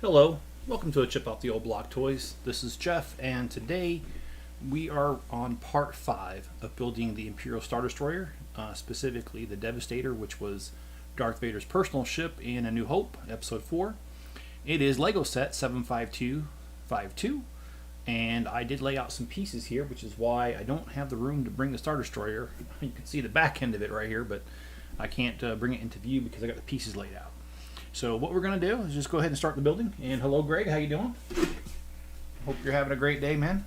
Hello, welcome to a Chip Off the Old Block Toys. This is Jeff, and today we are on part 5 of building the Imperial Star Destroyer, specifically the Devastator, which was Darth Vader's personal ship in A New Hope, Episode 4. It is Lego set 75252, and I did lay out some pieces here, which is why I don't have the room to bring the Star Destroyer. You can see the back end of it right here, but I can't bring it into view because I got the pieces laid out. So what we're going to do is just go ahead and start the building. And hello, Greg. How you doing? Hope you're having a great day, man.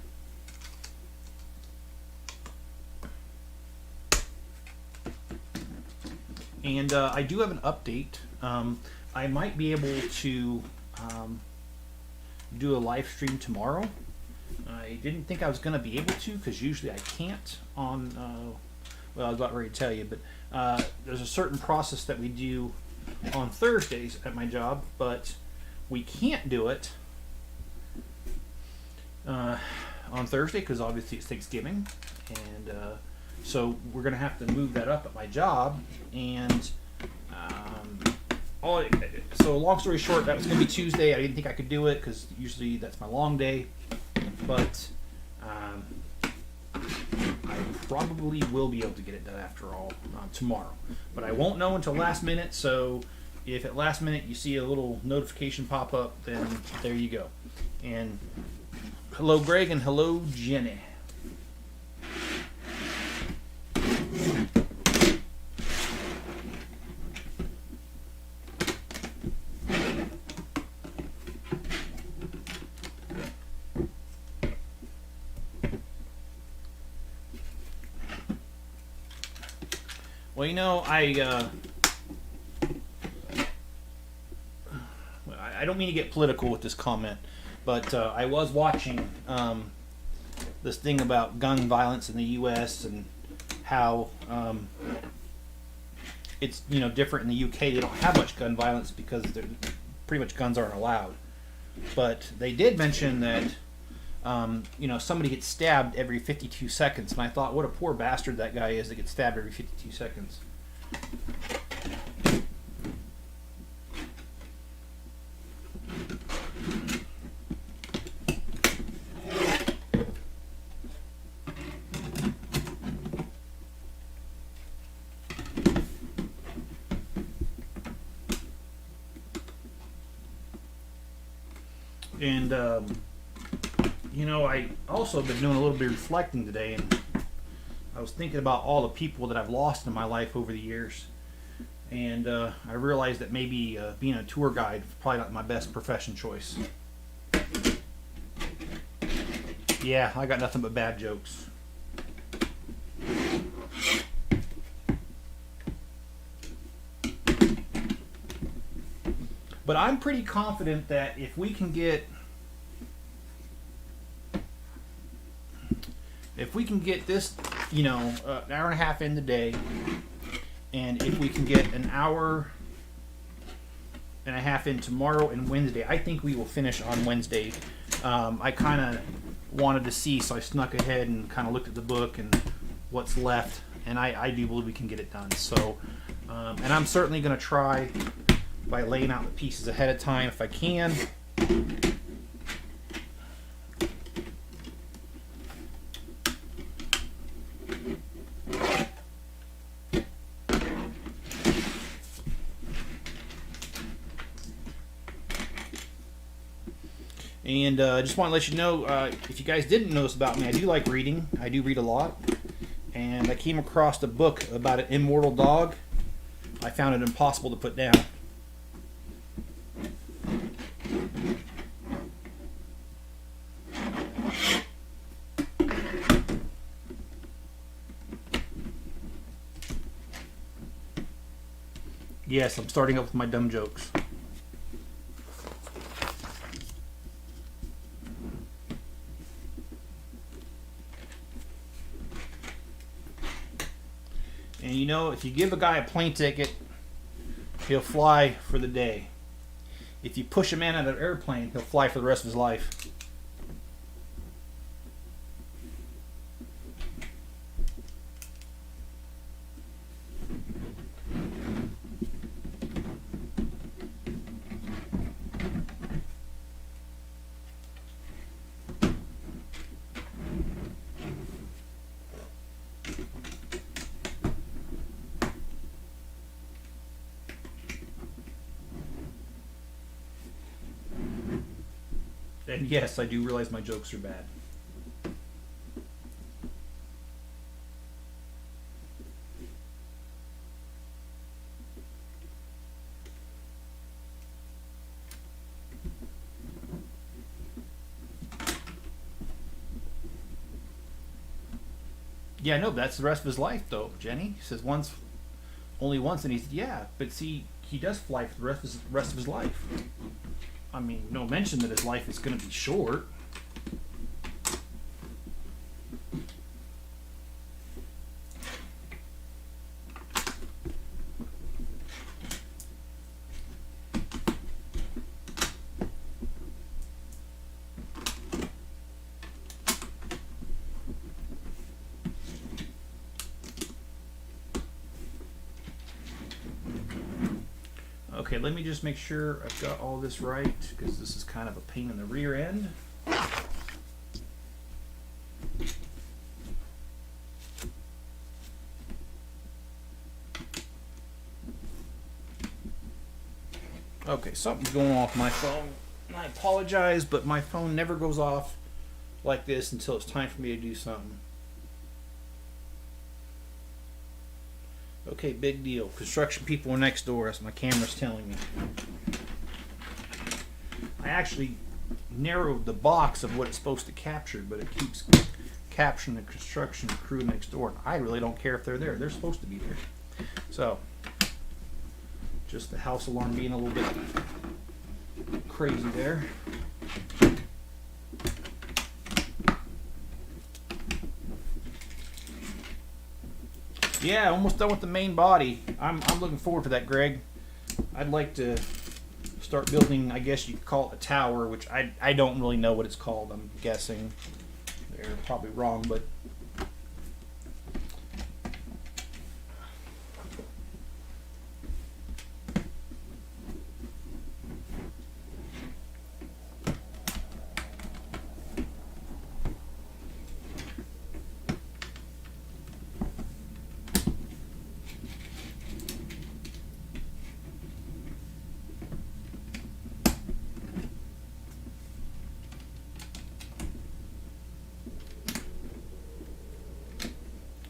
And I do have an update. I might be able to do a live stream tomorrow. I didn't think I was going to be able to because usually I can't on, well, I was about ready to tell you, but there's a certain process that we do on Thursdays at my job, but we can't do it on Thursday because obviously it's Thanksgiving, and so we're gonna have to move that up at my job. And so long story short, that was gonna be Tuesday. I didn't think I could do it because usually that's my long day, but I probably will be able to get it done after all tomorrow, but I won't know until last minute. So if at last minute you see a little notification pop up, then there you go. And hello, Greg, and hello, Jenny. Well, you know, I don't mean to get political with this comment, but I was watching this thing about gun violence in the U.S. and how it's different in the U.K. They don't have much gun violence because pretty much guns aren't allowed. But they did mention that somebody gets stabbed every 52 seconds, and I thought, what a poor bastard that guy is that gets stabbed every 52 seconds. And I also been doing a little bit of reflecting today, and I was thinking about all the people that I've lost in my life over the years, and I realized that maybe being a tour guide is probably not my best profession choice. Yeah, I got nothing but bad jokes. But I'm pretty confident that if we can get this, an hour and a half in the day, and if we can get an hour and a half in tomorrow and Wednesday, I think we will finish on Wednesday. I kind of wanted to see, so I snuck ahead and kind of looked at the book and what's left, and I do believe we can get it done. So, and I'm certainly going to try by laying out the pieces ahead of time if I can. And I just want to let you know, if you guys didn't know this about me, I do like reading. I do read a lot. And I came across a book about an immortal dog. I found it impossible to put down. Yes, I'm starting up with my dumb jokes. And if you give a guy a plane ticket, he'll fly for the day. If you push a man out of an airplane, he'll fly for the rest of his life. And yes, I do realize my jokes are bad. Yeah, no, that's the rest of his life, though, Jenny. He says only once, and he said, yeah, but see, he does fly for the rest of his life. I mean, no mention that his life is going to be short. Okay, let me just make sure I've got all this right, because this is kind of a pain in the rear end. Okay, something's going off my phone. And I apologize, but my phone never goes off like this until it's time for me to do something. Okay, big deal. Construction people are next door, as my camera's telling me. I actually narrowed the box of what it's supposed to capture, but it keeps capturing the construction crew next door. And I really don't care if they're there. They're supposed to be there. So, just the house alarm being a little bit crazy there. Yeah, almost done with the main body. I'm looking forward to that, Greg. I'd like to start building, I guess you could call it a tower, which I don't really know what it's called. I'm guessing. They're probably wrong, but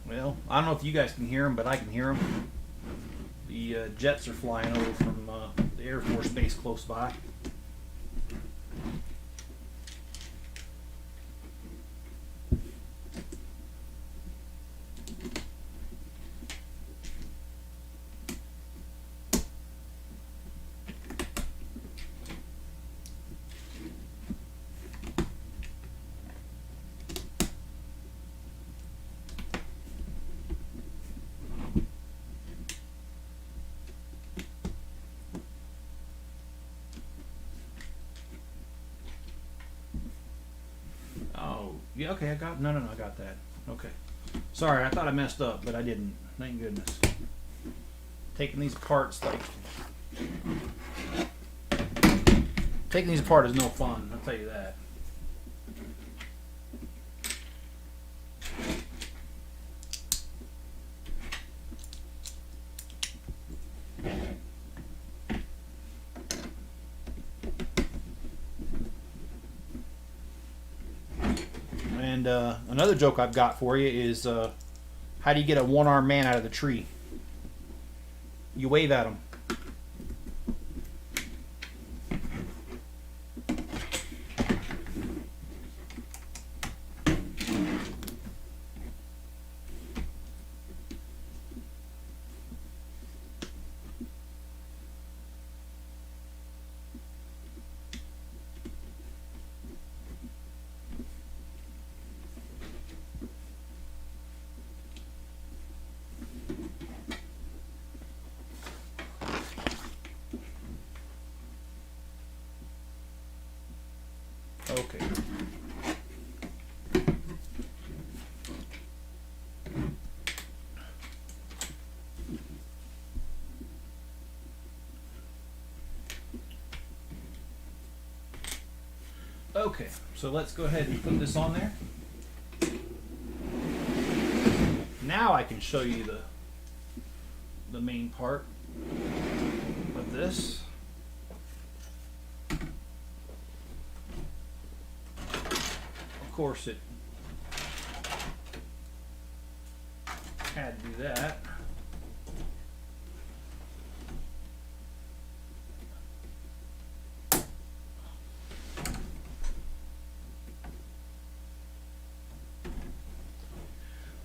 well, I don't know if you guys can hear them, but I can hear them. The jets are flying over from the Air Force Base close by. Yeah, okay, I got no, I got that. Okay, sorry, I thought I messed up, but I didn't. Thank goodness. Taking these apart is no fun. I'll tell you that. And another joke I've got for you is how do you get a one-armed man out of the tree? You wave at him. Okay. Okay, so let's go ahead and put this on there. Now I can show you the main part of this. Of course, it had to do that.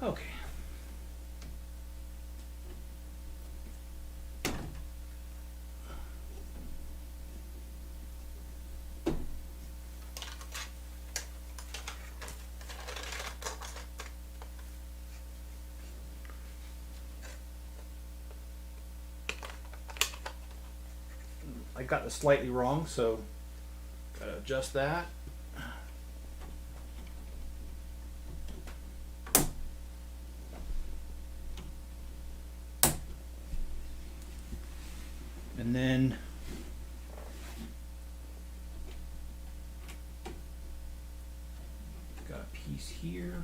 Okay. I got this slightly wrong, so gotta adjust that. And then got a piece here.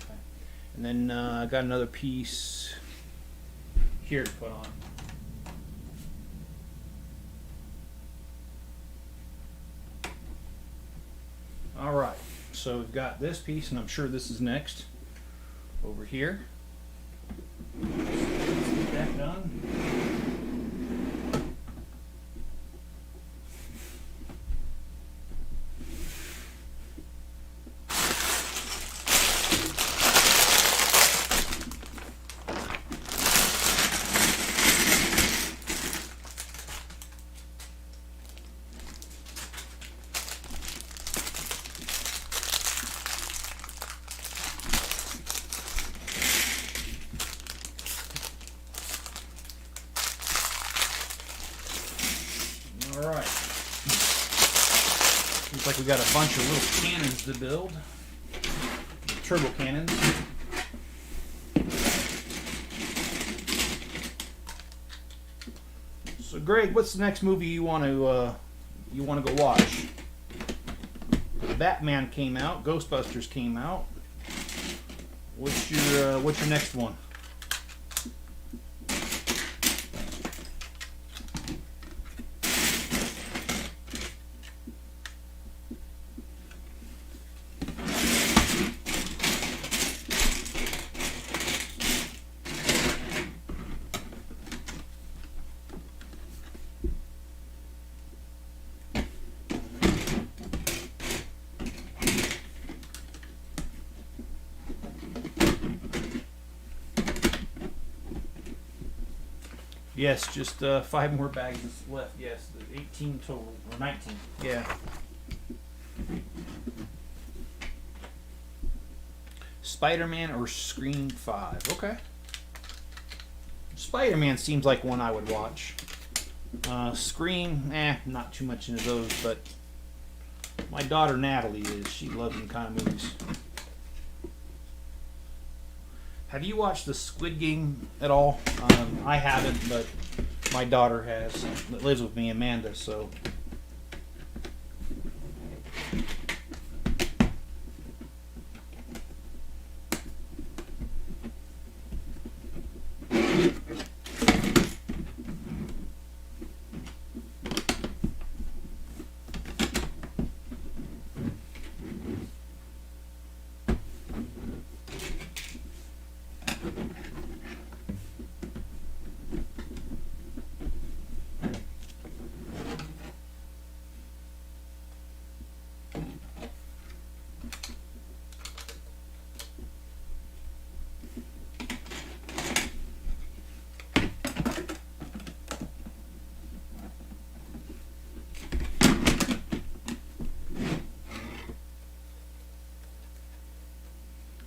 Okay. And then I got another piece here to put on. All right, so we've got this piece, and I'm sure this is next over here. Let's get that done. All right. Looks like we got a bunch of little cannons to build. Turbo cannons. So, Greg, what's the next movie you want to go watch? Batman came out. Ghostbusters came out. What's your next one? Yes, just 5 more bags left. Yes, 18 total, or 19. Yeah. Spider-Man or Scream 5. Okay. Spider-Man seems like one I would watch. Scream, not too much into those, but my daughter Natalie is. She loves them kind of movies. Have you watched the Squid Game at all? I haven't, but my daughter has. That lives with me, Amanda, so.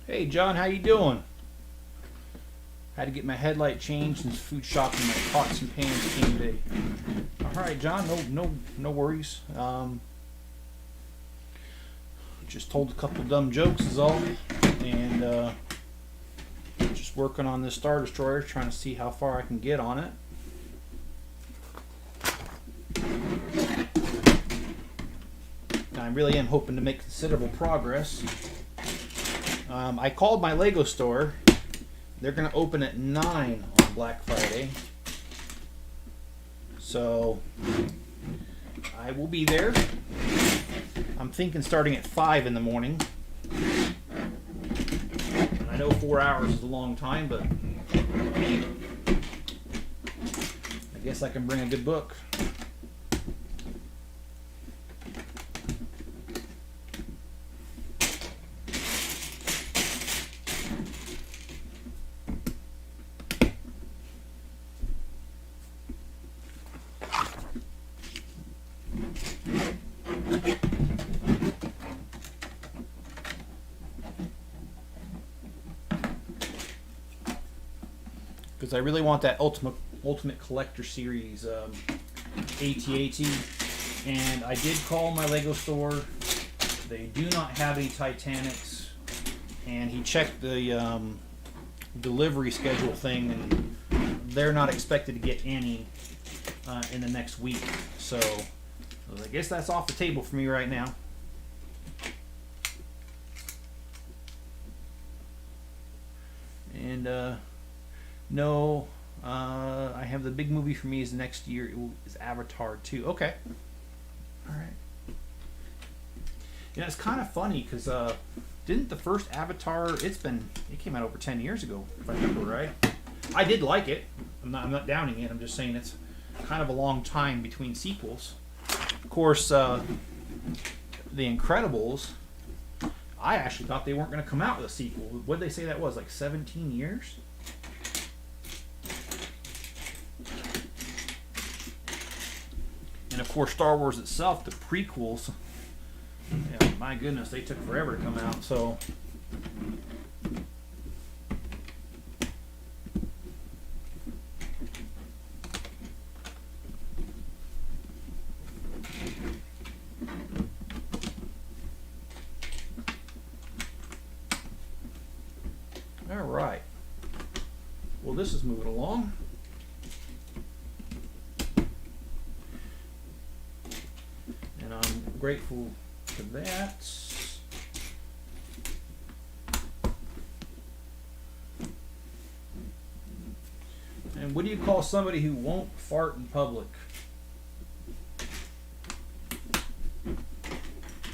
Hey John, how you doing? Had to get my headlight changed and food shopping. My pots and pans came today. All right, John. No worries. Just told a couple dumb jokes is all, and just working on this Star Destroyer, trying to see how far I can get on it. I really am hoping to make considerable progress. I called my Lego store. They're going to open at 9 on Black Friday. So I will be there. I'm thinking starting at 5 in the morning. I know 4 hours is a long time, but I guess I can bring a good book. Because I really want that Ultimate Collector Series AT-AT. And I did call my Lego store. They do not have any Titanics. And he checked the delivery schedule thing, and they're not expected to get any in the next week. So I guess that's off the table for me right now. And no, I have the big movie for me is next year. Is Avatar 2. Okay. All right. Yeah, it's kind of funny because didn't the first Avatar? It came out over 10 years ago, if I remember right. I did like it. I'm not downing it. I'm just saying it's kind of a long time between sequels. Of course, The Incredibles. I actually thought they weren't going to come out with a sequel. What did they say that was? Like 17 years? And of course, Star Wars itself, the prequels, yeah, my goodness, they took forever to come out. So, all right. Well, this is moving along. And I'm grateful for that. And what do you call somebody who won't fart in public?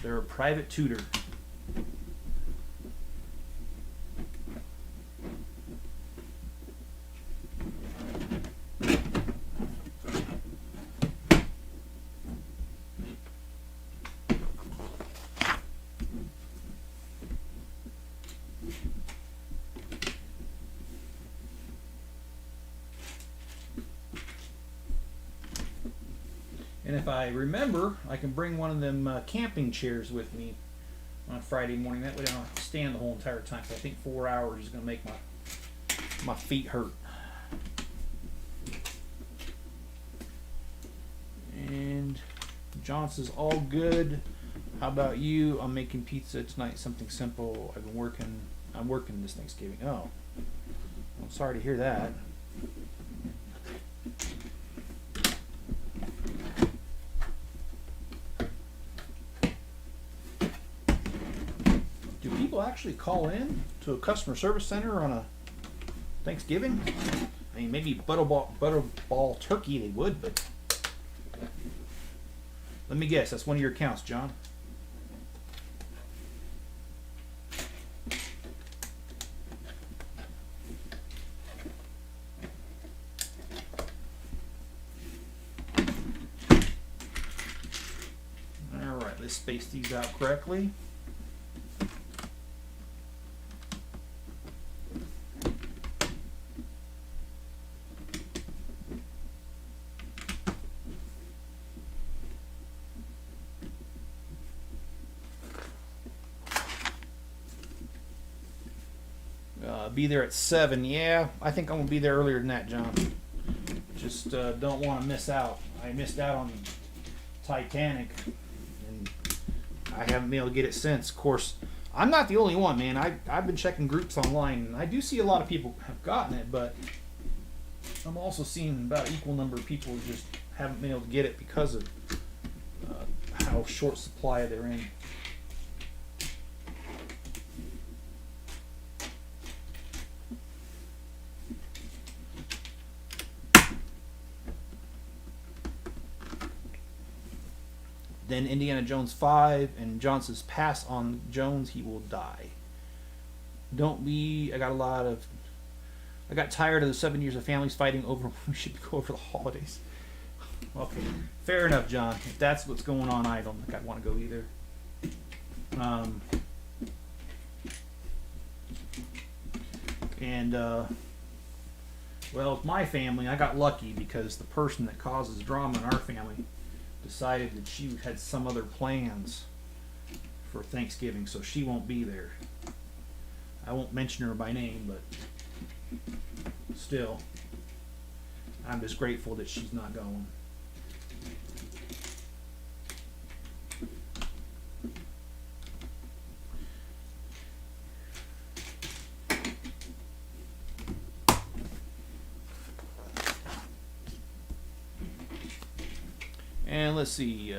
They're a private tutor. And if I remember, I can bring one of them camping chairs with me on Friday morning. That way I don't have to stand the whole entire time. I think 4 hours is going to make my feet hurt. And Johnson's all good. How about you? I'm making pizza tonight. Something simple. I'm working this Thanksgiving. Oh, I'm sorry to hear that. Actually call in to a customer service center on a Thanksgiving? I mean, maybe butterball turkey they would, but let me guess, that's one of your accounts, John. All right, let's space these out correctly. Be there at 7. Yeah, I think I'm gonna be there earlier than that, John. Just don't want to miss out. I missed out on Titanic, and I haven't been able to get it since. Of course, I'm not the only one, man. I've been checking groups online, and I do see a lot of people have gotten it, but I'm also seeing about equal number of people who just haven't been able to get it because of how short supply they're in. Then Indiana Jones 5, and John says, pass on Jones, he will die. Don't be. I got tired of the 7 years of families fighting over when we should go over the holidays. Okay, fair enough, John. If that's what's going on, I don't think I'd want to go either. Well, with my family, I got lucky because the person that causes drama in our family decided that she had some other plans for Thanksgiving, so she won't be there. I won't mention her by name, but still, I'm just grateful that she's not going. And let's see,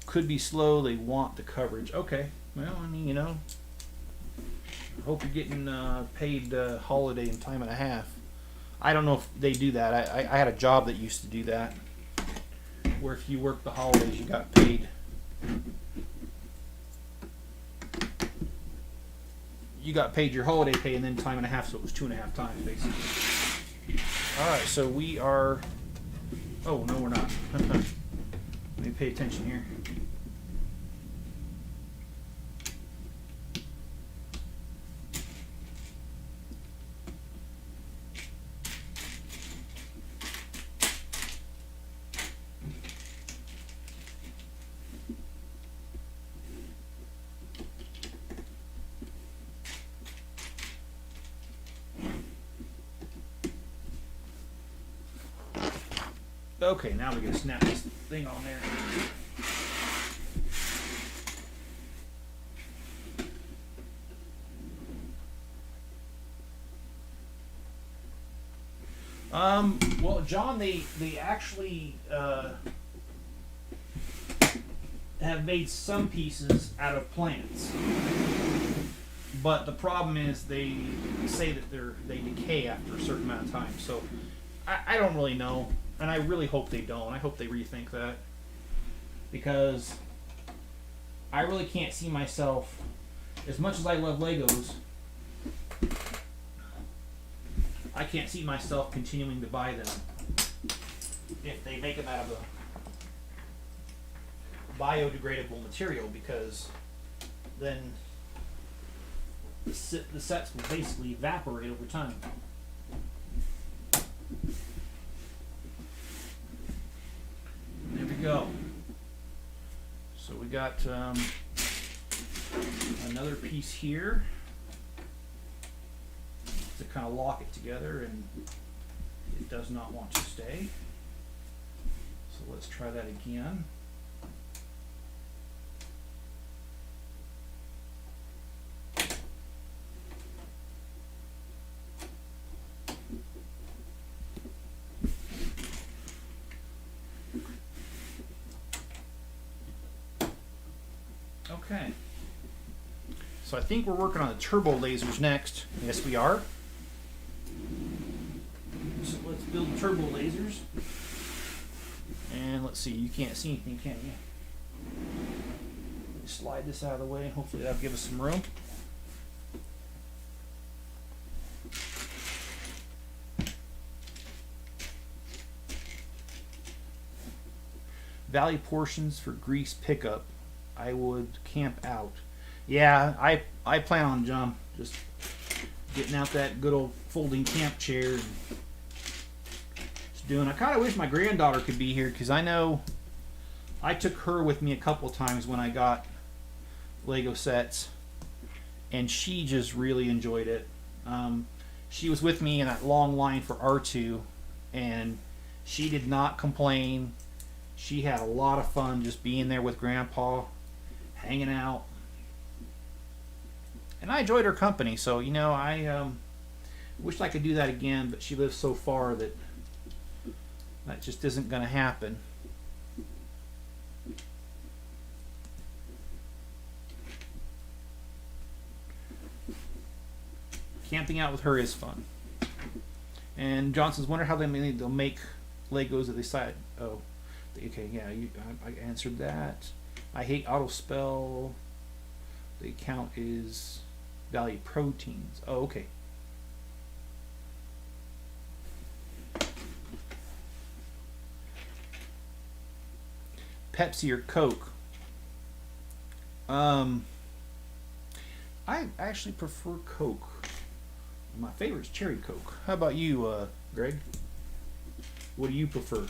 could be slow, they want the coverage. Okay, well, I mean, I hope you're getting paid holiday in time and a half. I don't know if they do that. I had a job that used to do that, where if you worked the holidays, you got paid. You got paid your holiday pay and then time and a half, so it was 2.5 times, basically. All right, so we are... Oh, no, we're not. Let me pay attention here. Okay, now we're going to snap this thing on there. Well, John, they actually have made some pieces out of plants, but the problem is they say that they decay after a certain amount of time. So I don't really know. And I really hope they don't. I hope they rethink that. Because I really can't see myself, as much as I love Legos, I can't see myself continuing to buy them if they make them out of a biodegradable material, because then the sets will basically evaporate over time. There we go. So we got another piece here to kind of lock it together, and it does not want to stay. So let's try that again. Okay, so I think we're working on the turbo lasers next. Yes, we are. So let's build turbo lasers. And let's see, you can't see anything, can you? Slide this out of the way, and hopefully that'll give us some room. Valley portions for grease pickup. I would camp out. Yeah, I plan on just getting out that good old folding camp chair and just doing. I kind of wish my granddaughter could be here, because I know I took her with me a couple times when I got Lego sets, and she just really enjoyed it. She was with me in that long line for R2, and she did not complain. She had a lot of fun just being there with Grandpa, hanging out, and I enjoyed her company. So I wish I could do that again, but she lives so far that just isn't going to happen. Camping out with her is fun. And Johnson's wonder how they'll make Legos that they decide. Oh, Okay, yeah, I answered that. I hate auto spell. The account is value proteins. Oh, okay. Pepsi or Coke? I actually prefer Coke. My favorite is cherry Coke. How about you, Greg? What do you prefer?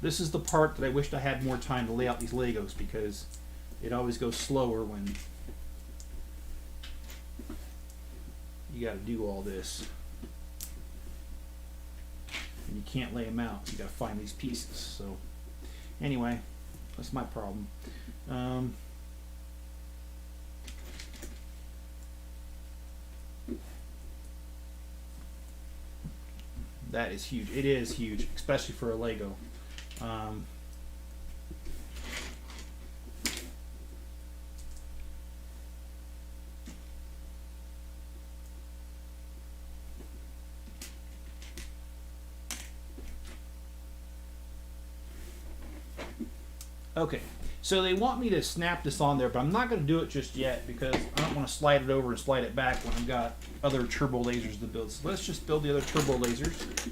This is the part that I wished I had more time to lay out these Legos, because it always goes slower when you got to do all this. And you can't lay them out. You got to find these pieces. So anyway, that's my problem. That is huge. It is huge, especially for a Lego. Okay, so they want me to snap this on there, but I'm not going to do it just yet because I don't want to slide it over and slide it back when I've got other turbo lasers to build. So let's just build the other turbo lasers,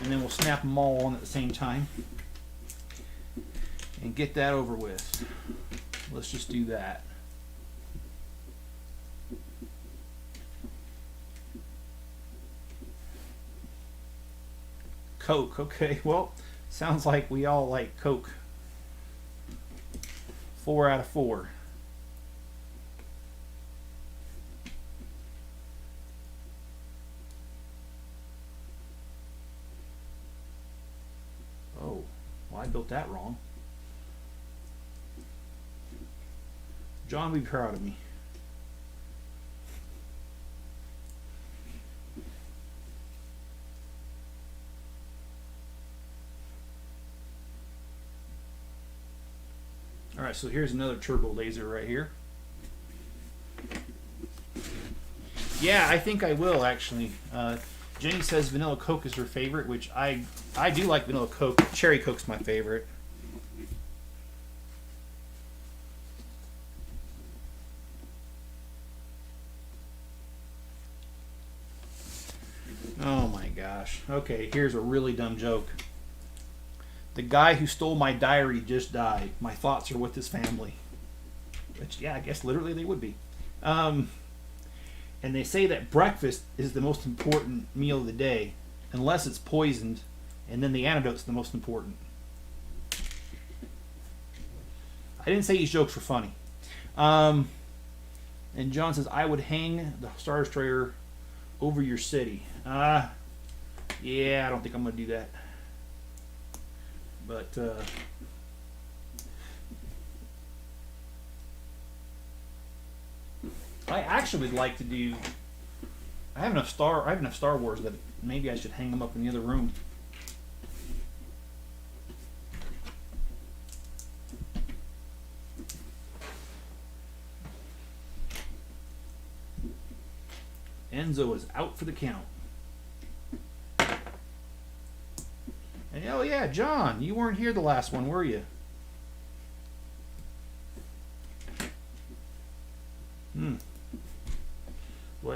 and then we'll snap them all on at the same time and get that over with. Let's just do that. Coke, okay, well, sounds like we all like Coke. 4 out of 4. Oh, well, I built that wrong. John would be proud of me. Alright, so here's another turbo laser right here. Yeah, I think I will actually. Jenny says vanilla Coke is her favorite, which I do like vanilla Coke. Cherry Coke's my favorite. Oh my gosh. Okay, here's a really dumb joke. The guy who stole my diary just died. My thoughts are with his family. Which, yeah, I guess literally they would be. And they say that breakfast is the most important meal of the day, unless it's poisoned, and then the antidote's the most important. I didn't say these jokes were funny. And John says, I would hang the Star Destroyer over your city. Yeah, I don't think I'm going to do that. But I actually would like to do. I have enough Star Wars that maybe I should hang them up in the other room. Enzo is out for the count. And oh yeah, John, you weren't here the last one, were you? Well,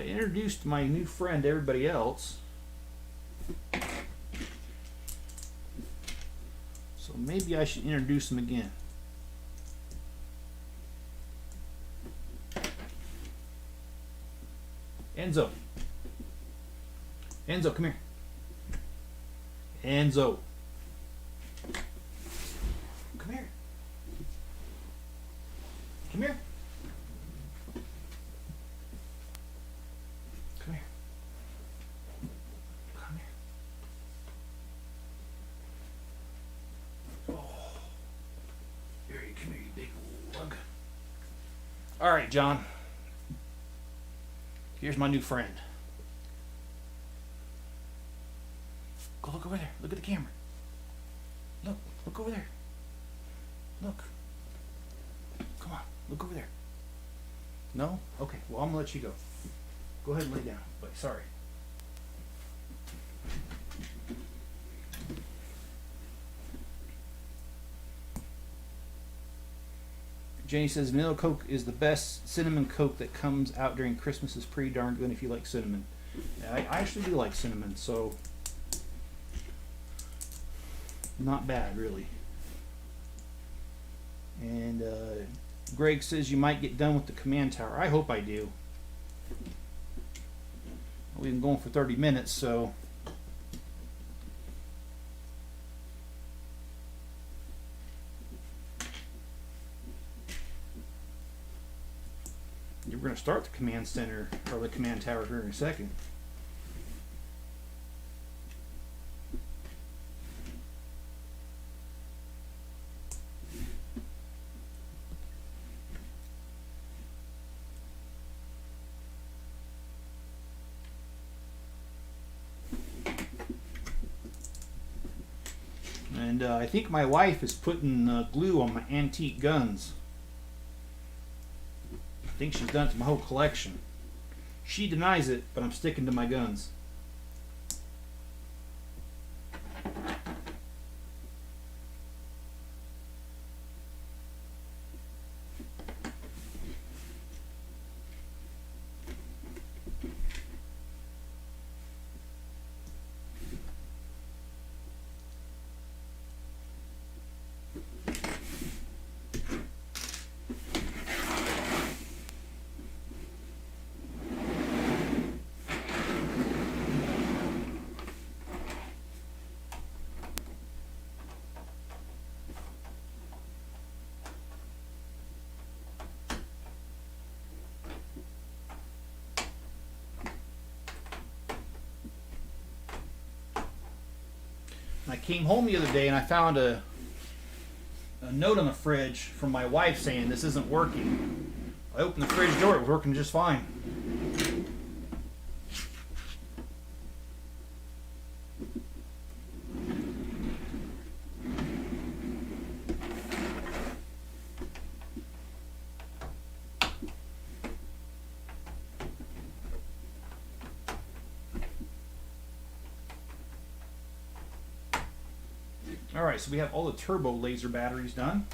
I introduced my new friend to everybody else. So maybe I should introduce him again. Enzo. Enzo, come here. Enzo. Come here. Come here. Come here. Come here. Oh. Here you come here, you big lug. All right, John. Here's my new friend. Go look over there. Look at the camera. Look over there. Look. Come on, look over there. No? Okay, well, I'm gonna let you go. Go ahead and lay down. Wait, sorry. Jenny says vanilla Coke is the best. Cinnamon Coke that comes out during Christmas is pretty darn good if you like cinnamon. Yeah, I actually do like cinnamon, so not bad, really. And Greg says you might get done with the command tower. I hope I do. We've been going for 30 minutes, so we're going to start the command center or the command tower here in a second. And I think my wife is putting glue on my antique guns. I think she's done it to my whole collection. She denies it, but I'm sticking to my guns. I came home the other day and I found a note on the fridge from my wife saying this isn't working. I opened the fridge door, it was working just fine. Alright, so we have all the turbo laser batteries done.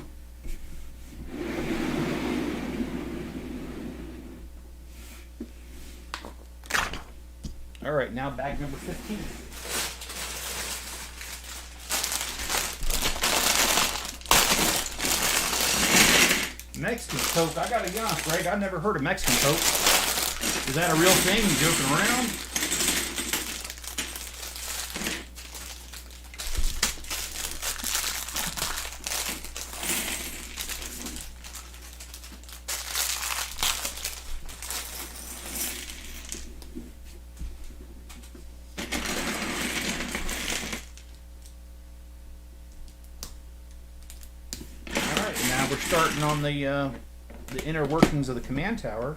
Alright, now bag number 15. Mexican Coke. I gotta be honest, Greg, I've never heard of Mexican Coke. Is that a real thing? You joking around? We're starting on the inner workings of the command tower.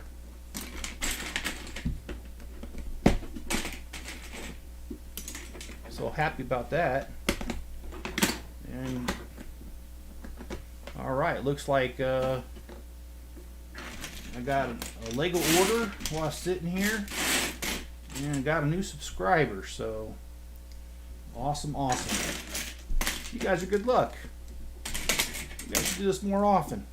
So happy about that. And all right, looks like I got a Lego order while I was sitting here, and got a new subscriber. So awesome, awesome! You guys are good luck. You guys should do this more often.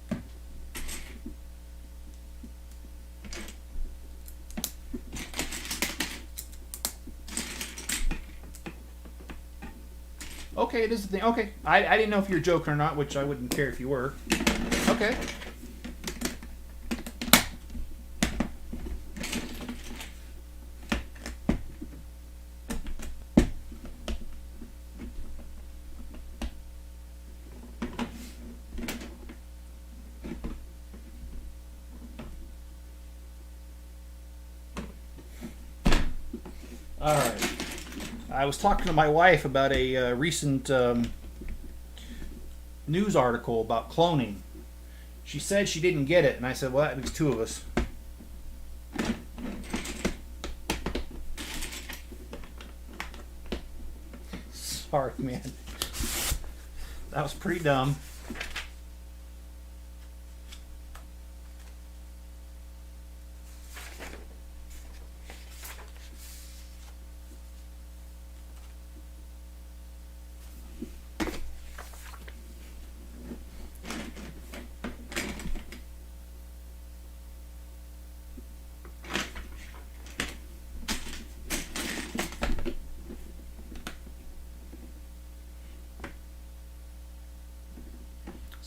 Okay, it is the thing. Okay, I didn't know if you were joking or not, which I wouldn't care if you were. Okay. All right. I was talking to my wife about a recent news article about cloning. She said she didn't get it, and I said, well, that makes two of us. Sorry, man. That was pretty dumb.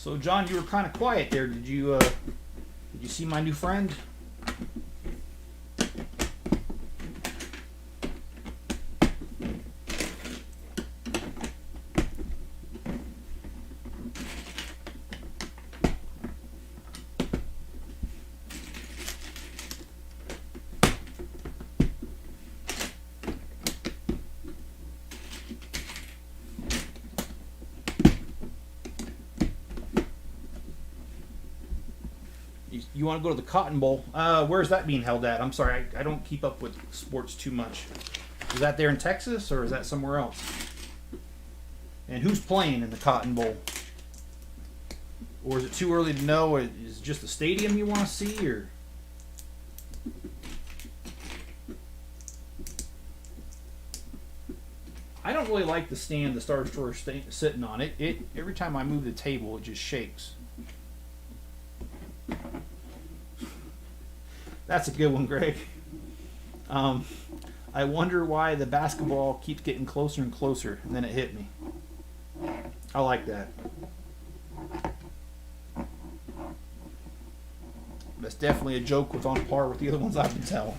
So John, you were kind of quiet there. Did you see my new friend? You want to go to the Cotton Bowl? Where's that being held at? I'm sorry, I don't keep up with sports too much. Is that there in Texas, or is that somewhere else? And who's playing in the Cotton Bowl? Or is it too early to know? Is it just the stadium you want to see, or? I don't really like the stand the Star Destroyer sitting on. It every time I move the table, it just shakes. That's a good one, Greg. I wonder why the basketball keeps getting closer and closer, and then it hit me. I like that. That's definitely a joke with on par with the other ones I've been telling.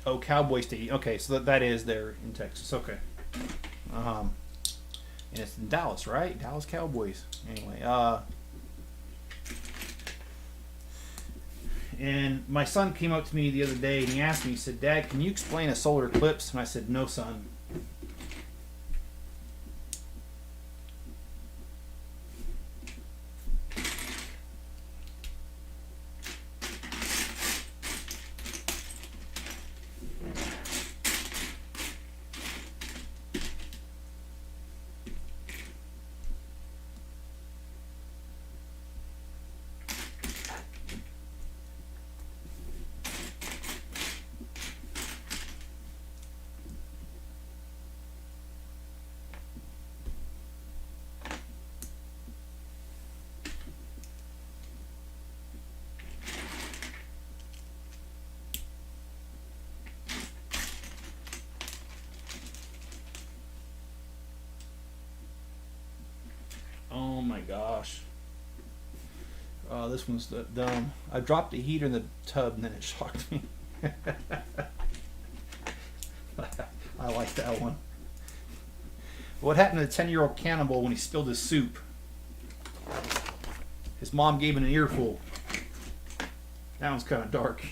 Oh, Cowboy Stadium. Okay, so that is there in Texas. Okay. And it's in Dallas, right? Dallas Cowboys. Anyway, and my son came up to me the other day and he asked me, he said, "Dad, can you explain a solar eclipse?" And I said, "No, son." Oh my gosh. This one's dumb. I dropped the heater in the tub and then it shocked me. I like that one. What happened to the 10-year-old cannibal when he spilled his soup? His mom gave him an earful. That one's kind of dark.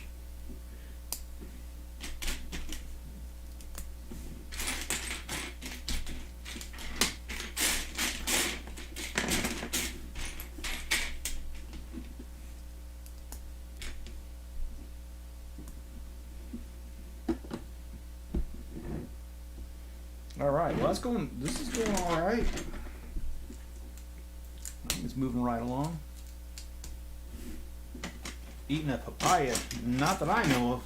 All right, well, this is going all right. I think it's moving right along. Eating a papaya, not that I know of.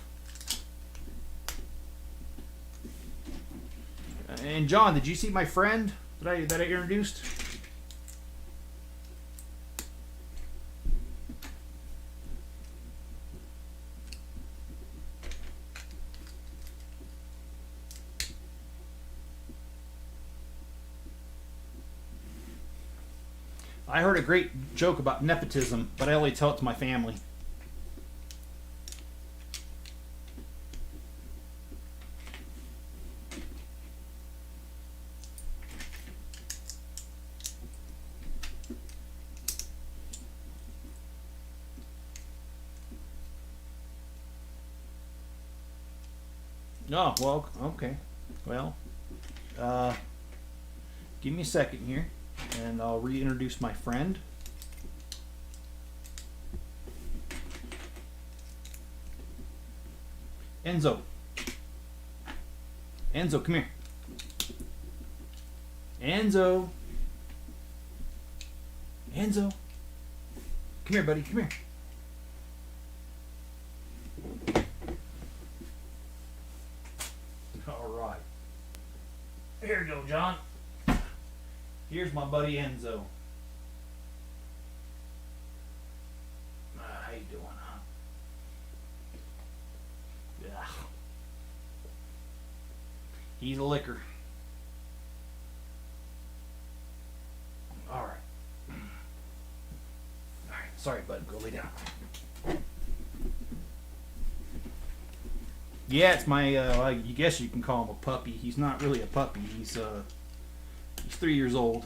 And John, did you see my friend that I introduced? I heard a great joke about nepotism, but I only tell it to my family. Oh, well, okay. Well, give me a second here, and I'll reintroduce my friend. Enzo. Enzo, come here. Enzo. Enzo. Come here, buddy. Come here. All right. Here you go, John. Here's my buddy Enzo. How you doing, huh? Yeah. He's a licker. All right. All right. Sorry, bud. Go lay down. Yeah, it's my. I guess you can call him a puppy. He's not really a puppy. He's 3 years old.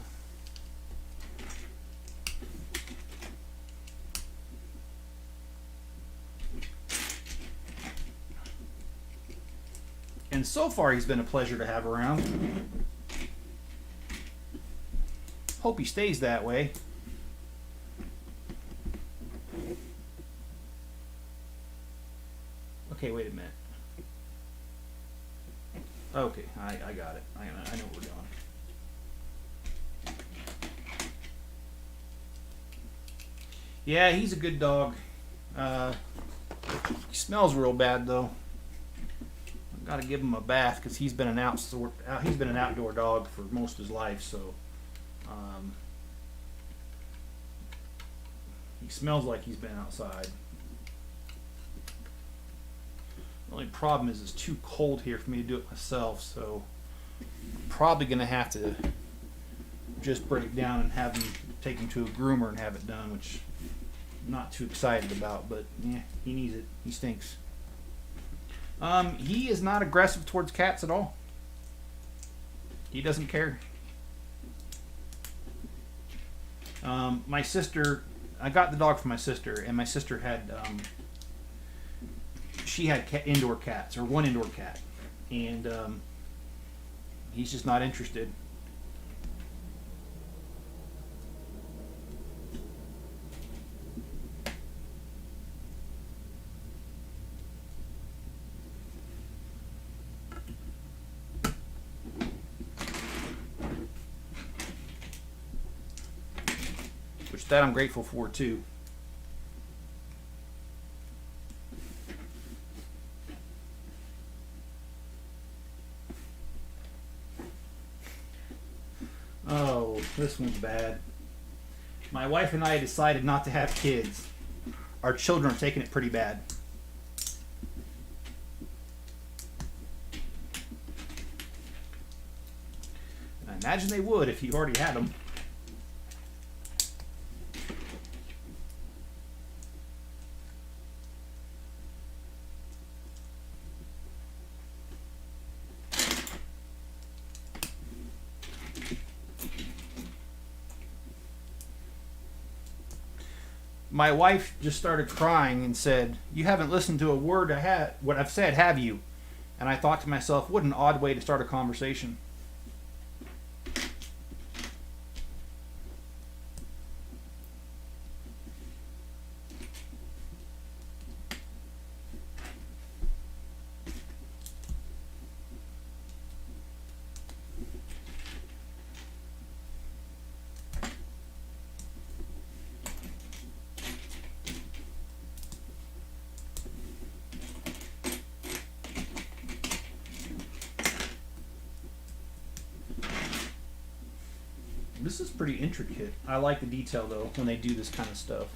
And so far, he's been a pleasure to have around. Hope he stays that way. Okay, wait a minute. Okay, I got it. I know what we're doing. Yeah, he's a good dog. He smells real bad though. I've got to give him a bath because he's been an outdoor dog for most of his life. So he smells like he's been outside. The only problem is it's too cold here for me to do it myself, so I'm probably going to have to just break down and have him take him to a groomer and have it done, which I'm not too excited about, but yeah, he needs it. He stinks. He is not aggressive towards cats at all. He doesn't care. My sister, I got the dog from my sister, and my sister had she had indoor cats, or one indoor cat, and he's just not interested. Which that I'm grateful for too. Oh, this one's bad. My wife and I decided not to have kids. Our children are taking it pretty bad. I imagine they would if you already had them. My wife just started crying and said, "You haven't listened to a word what I've said, have you?" And I thought to myself, what an odd way to start a conversation. This is pretty intricate. I like the detail though when they do this kind of stuff.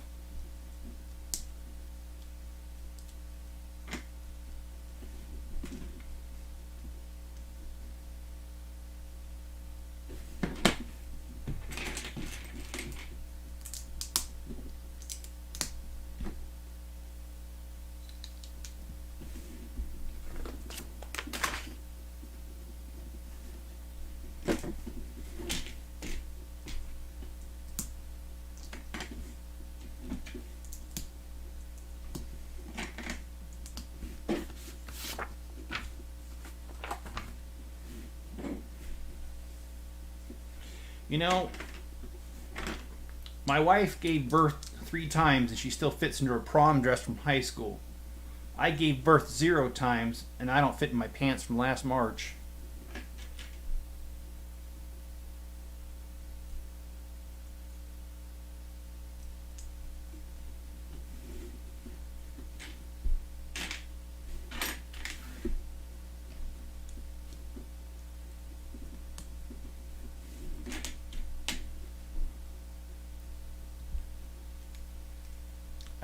You know, my wife gave birth 3 times and she still fits into her prom dress from high school. I gave birth 0 times and I don't fit in my pants from last March.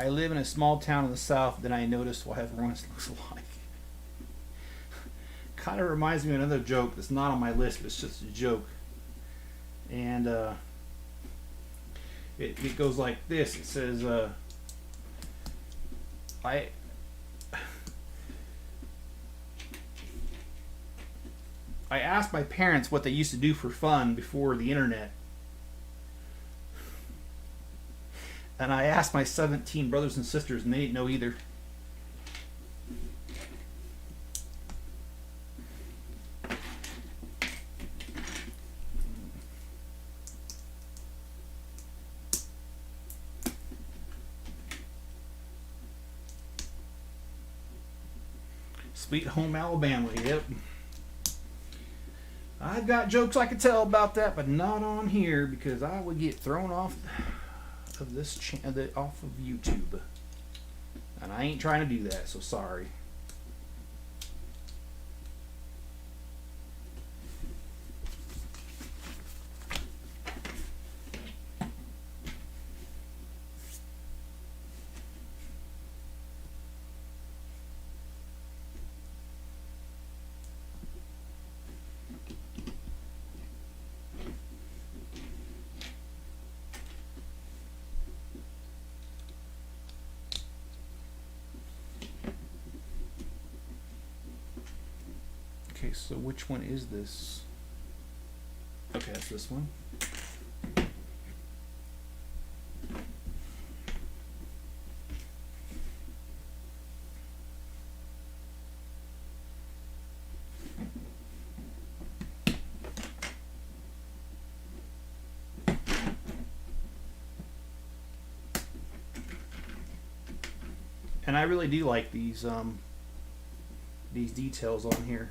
I live in a small town in the south, then I noticed what everyone looks alike. Kind of reminds me of another joke that's not on my list, but it's just a joke. And it goes like this. It says, I asked my parents what they used to do for fun before the internet. And I asked my 17 brothers and sisters, and they didn't know either. Sweet Home Alabama, yep. I've got jokes I could tell about that, but not on here because I would get thrown off of this off of YouTube, and I ain't trying to do that. So sorry. Okay, so which one is this? Okay, that's this one. And I really do like these details on here.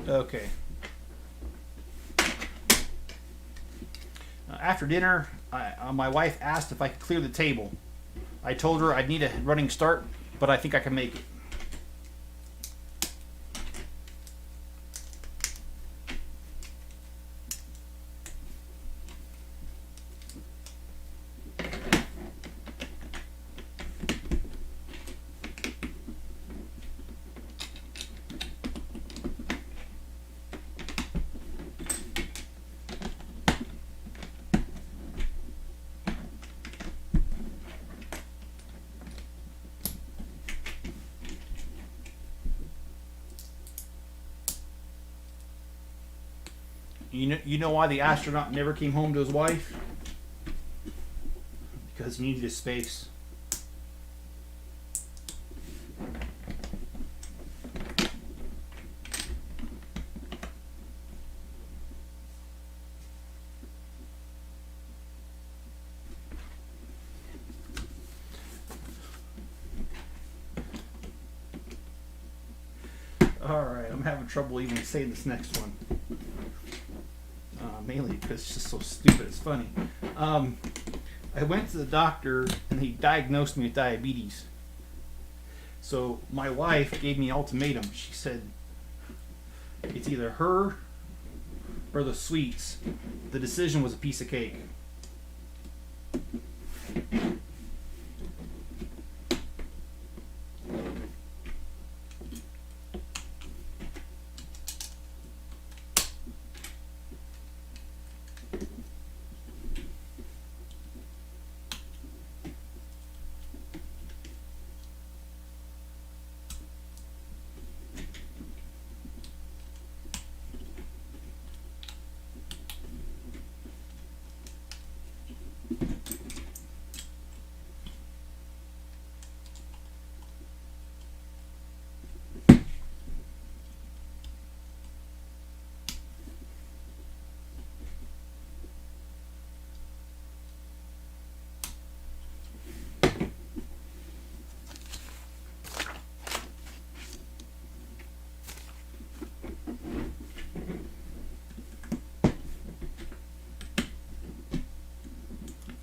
Okay. After dinner, my wife asked if I could clear the table. I told her I'd need a running start, but I think I can make it. You know why the astronaut never came home to his wife? Because he needed his space. Alright, I'm having trouble even saying this next one. Mainly because it's just so stupid, it's funny. I went to the doctor and he diagnosed me with diabetes. So my wife gave me an ultimatum. She said, it's either her or the sweets. The decision was a piece of cake.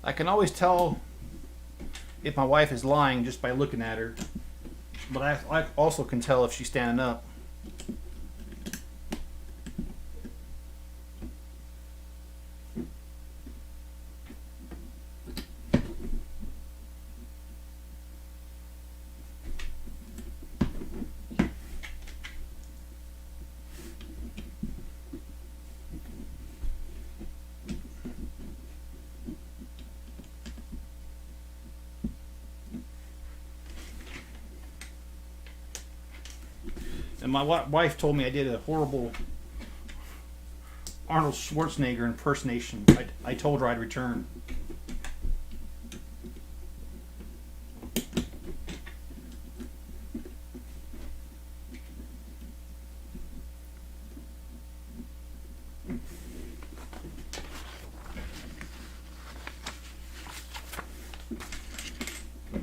I can always tell if my wife is lying just by looking at her, but I also can tell if she's standing up. And my wife told me I did a horrible Arnold Schwarzenegger impersonation. I told her I'd return.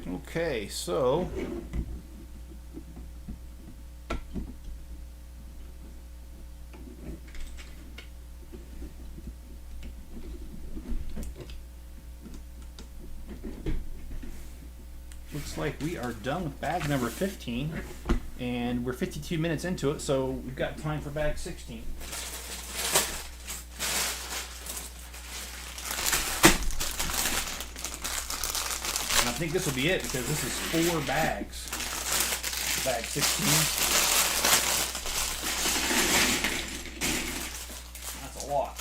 Okay, so looks like we are done with bag number 15, and we're 52 minutes into it, so we've got time for bag 16. And I think this will be it because this is 4 bags. Bag 16. That's a lot.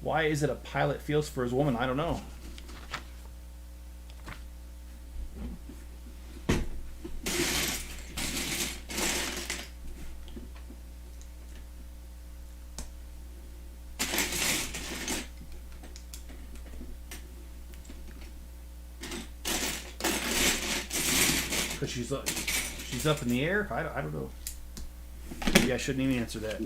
Why is it a pilot feels for his woman? I don't know. Because she's up in the air? I don't know. Maybe I shouldn't even answer that.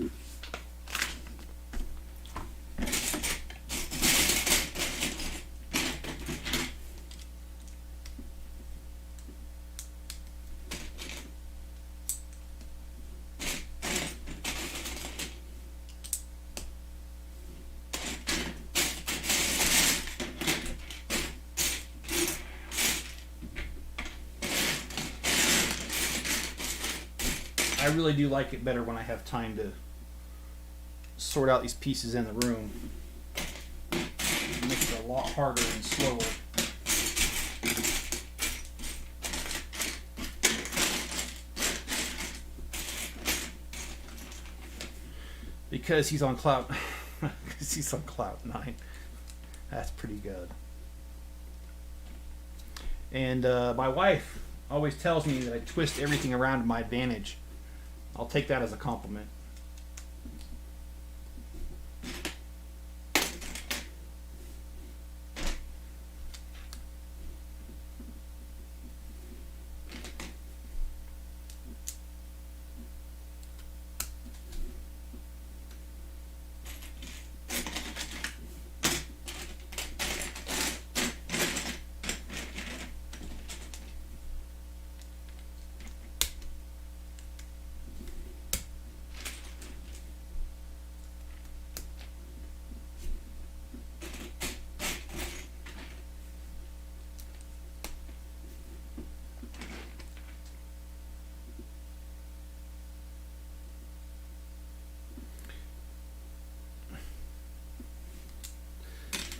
I really do like it better when I have time to sort out these pieces in the room. It makes it a lot harder and slower. Because he's on cloud, because he's on cloud 9. That's pretty good. And my wife always tells me that I twist everything around to my advantage. I'll take that as a compliment.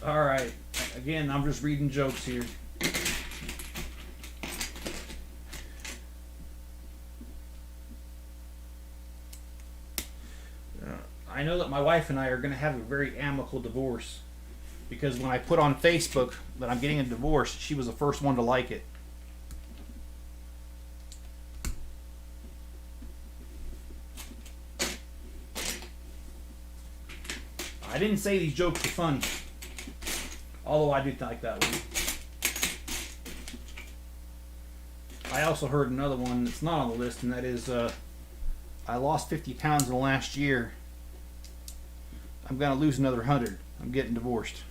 All right. Again, I'm just reading jokes here. I know that my wife and I are going to have a very amicable divorce because when I put on Facebook that I'm getting a divorce, she was the first one to like it. I didn't say these jokes were funny. Although I do like that one. I also heard another one that's not on the list, and that is I lost 50 pounds in the last year. I'm going to lose another 100. I'm getting divorced.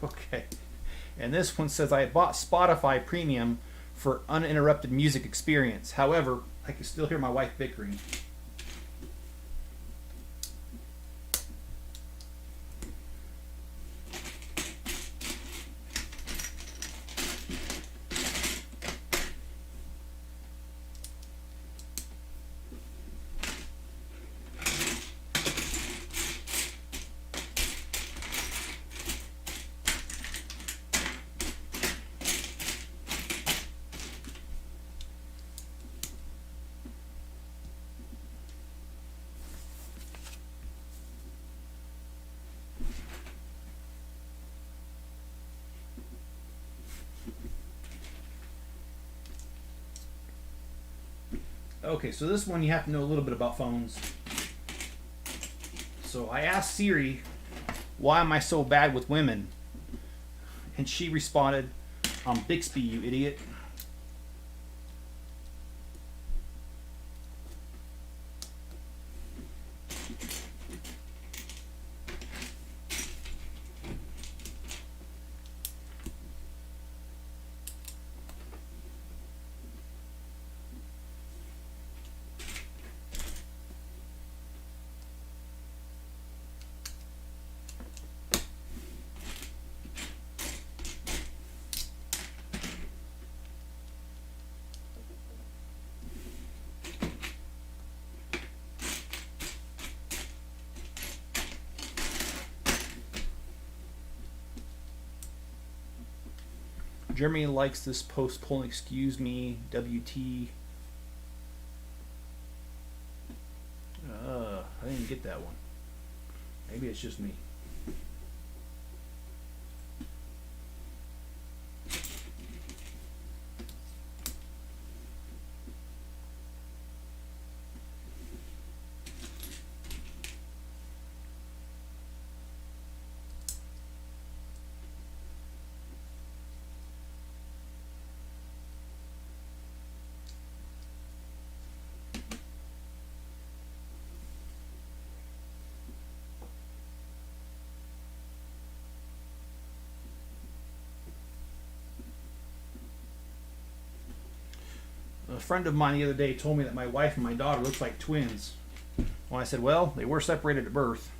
Okay. And this one says I bought Spotify Premium for uninterrupted music experience. However, I can still hear my wife bickering. Okay, so this one you have to know a little bit about phones. So I asked Siri, why am I so bad with women? And she responded, Bixby, you idiot. Jeremy likes this post pulling excuse me, WT. I didn't get that one. Maybe it's just me. A friend of mine the other day told me that my wife and my daughter look like twins. Well, I said, well, they were separated at birth.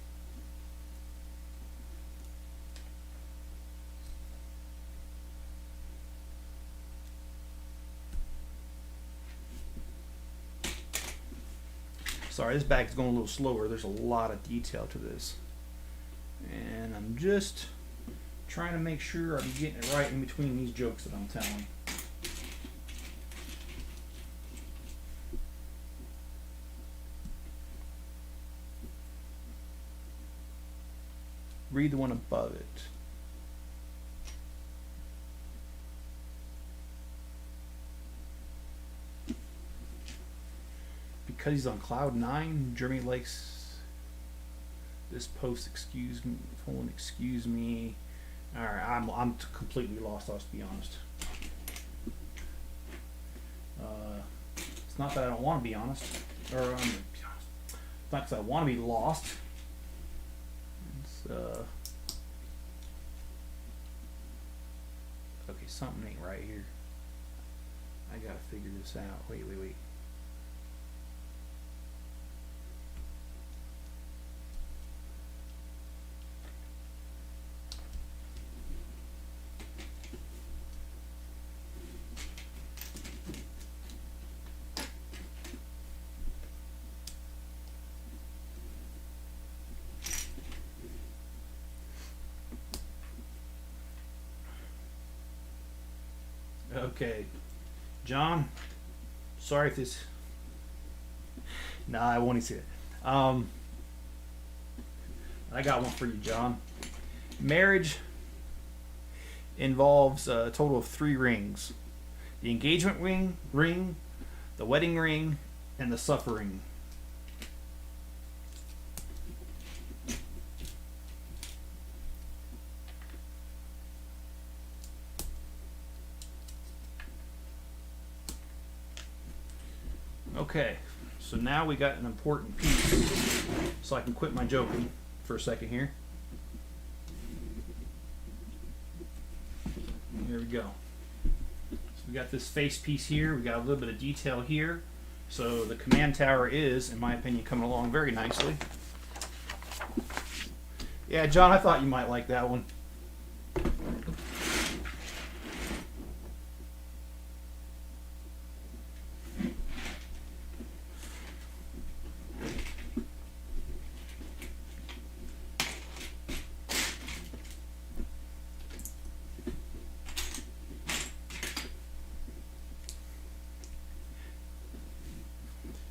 Sorry, this bag's going a little slower. There's a lot of detail to this. And I'm just trying to make sure I'm getting it right in between these jokes that I'm telling. Read the one above it. Because he's on cloud 9, Jeremy likes this post. Excuse me, phone. Excuse me. All right, I'm completely lost. I'll be honest. It's not that I don't want to be honest, or it's not because I want to be lost. Okay, something ain't right here. I gotta figure this out. Wait. Okay, John, sorry if this. Nah, I won't even see it. I got one for you, John. Marriage involves a total of 3 rings: the engagement ring, the wedding ring, and the suffering. Okay, so now we got an important piece, so I can quit my joking for a second here. Here we go. So we got this face piece here. We got a little bit of detail here. So the command tower is, in my opinion, coming along very nicely. Yeah, John, I thought you might like that one.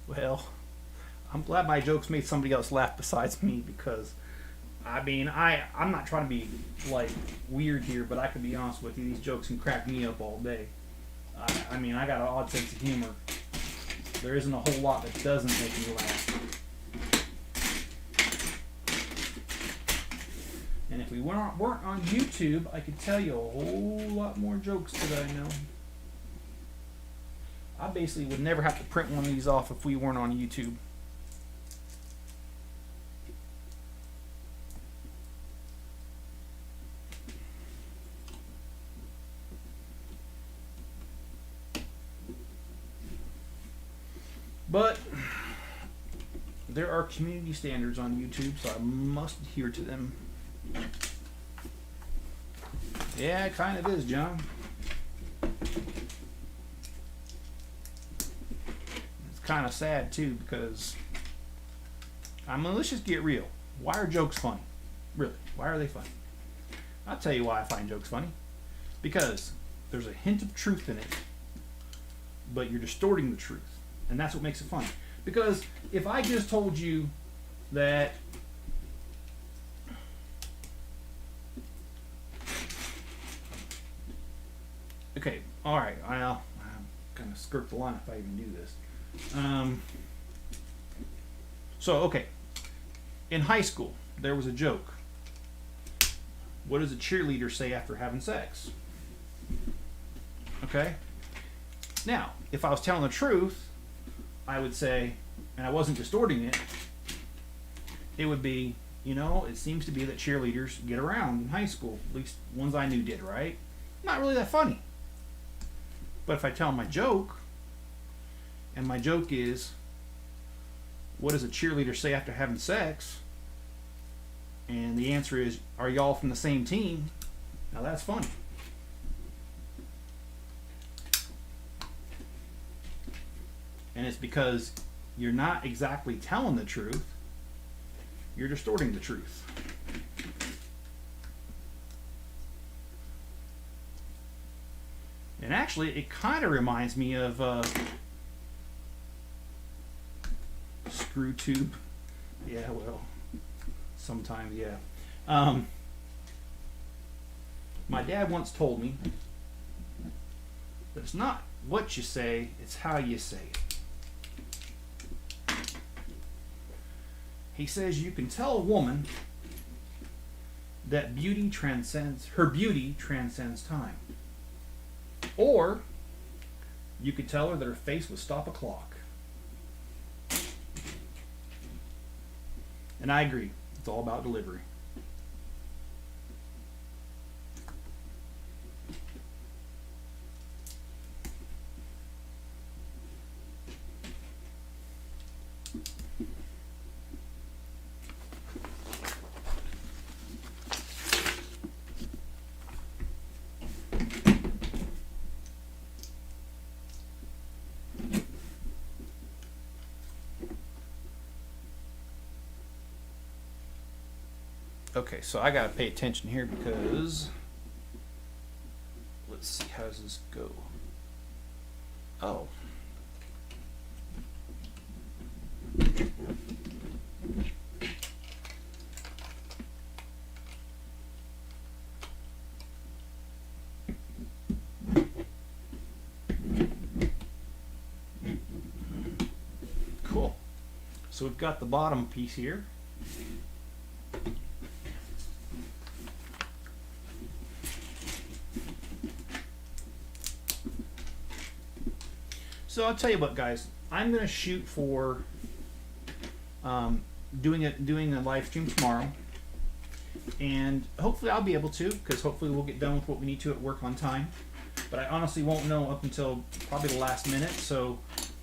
Well, I'm glad my jokes made somebody else laugh besides me, because I mean, I'm not trying to be like weird here, but I can be honest with you, these jokes can crack me up all day. I mean, I got an odd sense of humor. There isn't a whole lot that doesn't make me laugh. And if we weren't on YouTube, I could tell you a whole lot more jokes that I know. I basically would never have to print one of these off if we weren't on YouTube. But there are community standards on YouTube, so I must adhere to them. Yeah, it kind of is, John. Kind of sad too, because I mean, let's just get real. Why are jokes funny? Really, why are they funny? I'll tell you why I find jokes funny. Because there's a hint of truth in it, but you're distorting the truth, and that's what makes it funny. Because if I just told you that okay, all right, I'm gonna skirt the line if I even do this. So, okay. In high school, there was a joke. What does a cheerleader say after having sex? Okay? Now, if I was telling the truth, I would say, and I wasn't distorting it, it would be, you know, it seems to be that cheerleaders get around in high school. At least ones I knew did, right? Not really that funny. But if I tell my joke, and my joke is, what does a cheerleader say after having sex? And the answer is, are y'all from the same team? Now that's funny. And it's because you're not exactly telling the truth, you're distorting the truth. And actually, it kind of reminds me of screw tube. Yeah, well, sometimes, yeah. My dad once told me that it's not what you say, it's how you say it. He says you can tell a woman that her beauty transcends time. Or you could tell her that her face would stop a clock. And I agree. It's all about delivery. Okay, so I gotta pay attention here because let's see, how does this go? Oh. So we've got the bottom piece here. So I'll tell you what, guys. I'm gonna shoot for doing a live stream tomorrow, and hopefully I'll be able to, because hopefully we'll get done with what we need to at work on time. But I honestly won't know up until probably the last minute. So